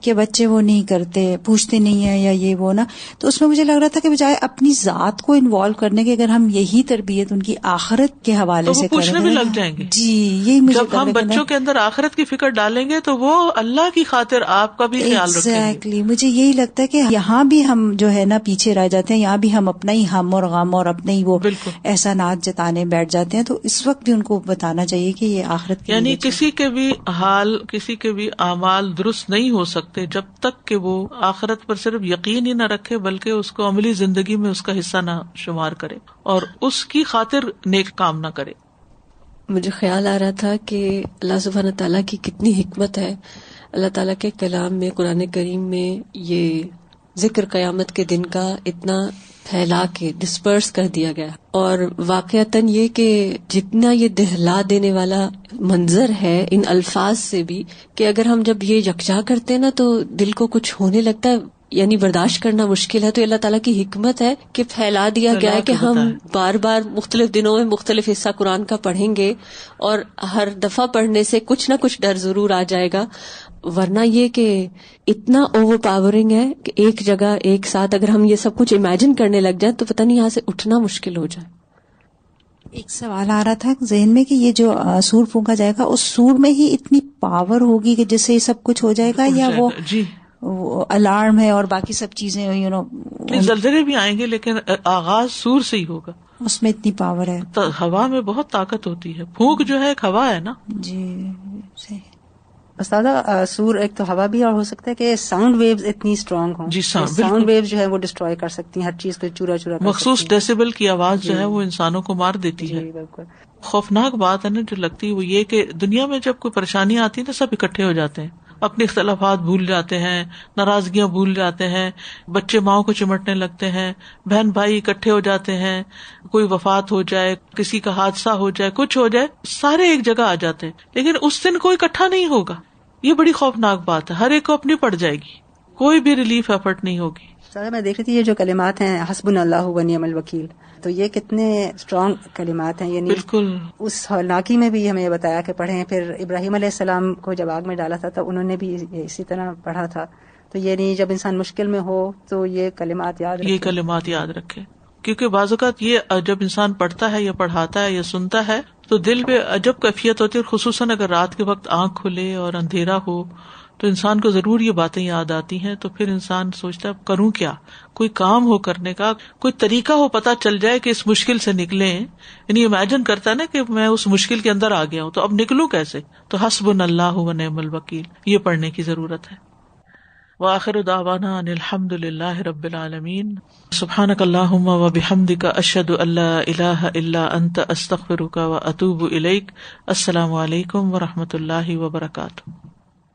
کہ بچے وہ نہیں کرتے، پوچھتے نہیں ہیں یا یہ وہ نا. تو اس میں مجھے لگ رہا تھا کہ بجائے اپنی ذات کو انوالو کرنے کے اگر ہم یہی تربیت ان کی آخرت کے حوالے سے پوچھنے بھی لگ جائیں گے. جی یہی مجھے جب ہم بچوں کے اندر آخرت کی فکر ڈالیں گے تو وہ اللہ کی خاطر آپ کا بھی خیال رکھیں گے. ایگزیکٹلی مجھے یہی لگتا ہے کہ یہاں بھی ہم جو ہے نا پیچھے رہ جاتے ہیں، یہاں بھی ہم اپنا ہی ہم اور غم اور اپنے ہی وہ احسانات جتانے بیٹھ جاتے ہیں. تو اس وقت بھی ان کو بتانا چاہیے کہ یہ آخرت کی، یعنی کسی کے بھی حال، کسی کے بھی اعمال درست نہیں ہو سکتے جب تک کہ وہ آخرت پر صرف یقین ہی نہ رکھے بلکہ اس کو عملی زندگی میں اس کا حصہ نہ شمار کرے اور اس کی خاطر نیک کام نہ کرے. مجھے خیال آ رہا تھا کہ اللہ سبحانہ تعالیٰ کی کتنی حکمت ہے. اللہ تعالیٰ کے کلام میں، قرآن کریم میں یہ ذکر قیامت کے دن کا اتنا پھیلا کے ڈسپرس کر دیا گیا، اور واقعتاً یہ کہ جتنا یہ دہلا دینے والا منظر ہے ان الفاظ سے بھی، کہ اگر ہم جب یہ یکجا کرتے ہیں نا تو دل کو کچھ ہونے لگتا ہے، یعنی برداشت کرنا مشکل ہے. تو اللہ تعالیٰ کی حکمت ہے کہ پھیلا دیا گیا ہے کہ ہم بار بار مختلف دنوں میں مختلف حصہ قرآن کا پڑھیں گے اور ہر دفعہ پڑھنے سے کچھ نہ کچھ ڈر ضرور آ جائے گا. ورنہ یہ کہ اتنا اوور پاورنگ ہے کہ ایک جگہ ایک ساتھ اگر ہم یہ سب کچھ امیجن کرنے لگ جائیں تو پتہ نہیں یہاں سے اٹھنا مشکل ہو جائے. ایک سوال آ رہا تھا ذہن میں کہ یہ جو سور پھونکا جائے گا اس سور میں ہی اتنی پاور ہوگی کہ جس سے یہ سب کچھ ہو جائے گا، یا وہ الارم ہے اور باقی سب چیزیں زلزلے بھی آئیں گے لیکن آغاز سور سے ہی ہوگا. اس میں اتنی پاور ہے. ہوا میں بہت طاقت ہوتی ہے، پھونک جو ہے ایک ہوا ہے نا. جی صحیح. استاذہ سور ایک تو ہوا بھی، اور ہو سکتا ہے کہ ساؤنڈ ویوز اتنی اسٹرانگ ہوں. جی ساؤنڈ ویوز جو ہے وہ ڈسٹروائے کر سکتی ہیں، ہر چیز کو چورا چورا. مخصوص ڈیسیبل کی آواز جو ہے وہ انسانوں کو مار دیتی ہے. بالکل خوفناک بات ہے نا جو لگتی ہے وہ یہ کہ دنیا میں جب کوئی پریشانی آتی ہے تو سب اکٹھے ہو جاتے ہیں، اپنے اختلافات بھول جاتے ہیں، ناراضگیاں بھول جاتے ہیں، بچے ماؤں کو چمٹنے لگتے ہیں، بہن بھائی اکٹھے ہو جاتے ہیں، کوئی وفات ہو جائے، کسی کا حادثہ ہو جائے، کچھ ہو جائے، سارے ایک جگہ آ جاتے ہیں. لیکن اس دن کوئی اکٹھا نہیں ہوگا. یہ بڑی خوفناک بات ہے. ہر ایک کو اپنی پڑ جائے گی، کوئی بھی ریلیف ایفرٹ نہیں ہوگی. میں دیکھ رہی تھی یہ جو کلمات ہیں حسبنا اللہ و نعم الوکیل، تو یہ کتنے اسٹرانگ کلمات ہیں. یعنی بالکل اس ہولناکی میں بھی ہمیں یہ بتایا کہ پڑھیں. پھر ابراہیم علیہ السلام کو جب آگ میں ڈالا تھا تو انہوں نے بھی اسی طرح پڑھا تھا. تو یہ نہیں جب انسان مشکل میں ہو تو یہ کلمات یاد رکھے. یہ کلمات یاد رکھے. کیونکہ بعض اوقات یہ جب انسان پڑھتا ہے یا پڑھاتا ہے یا سنتا ہے تو دل پہ عجب کیفیت ہوتی ہے، اور خصوصاً اگر رات کے وقت آنکھ کھلے اور اندھیرا ہو تو انسان کو ضرور یہ باتیں یاد آتی ہیں. تو پھر انسان سوچتا ہے کروں کیا، کوئی کام ہو کرنے کا، کوئی طریقہ ہو پتہ چل جائے کہ اس مشکل سے نکلیں. یعنی امیجن کرتا ہے نا کہ میں اس مشکل کے اندر آ گیا ہوں تو اب نکلوں کیسے. تو حسبنا اللہ و نعم الوکیل یہ پڑھنے کی ضرورت ہے. وآخر دعوانا ان الحمد للہ رب العالمین. سبحانک اللہم و بحمدک اشہد ان لا الہ الا انت استغفرک و اتوب الیک. السلام علیکم و رحمۃ اللہ وبرکاتہ.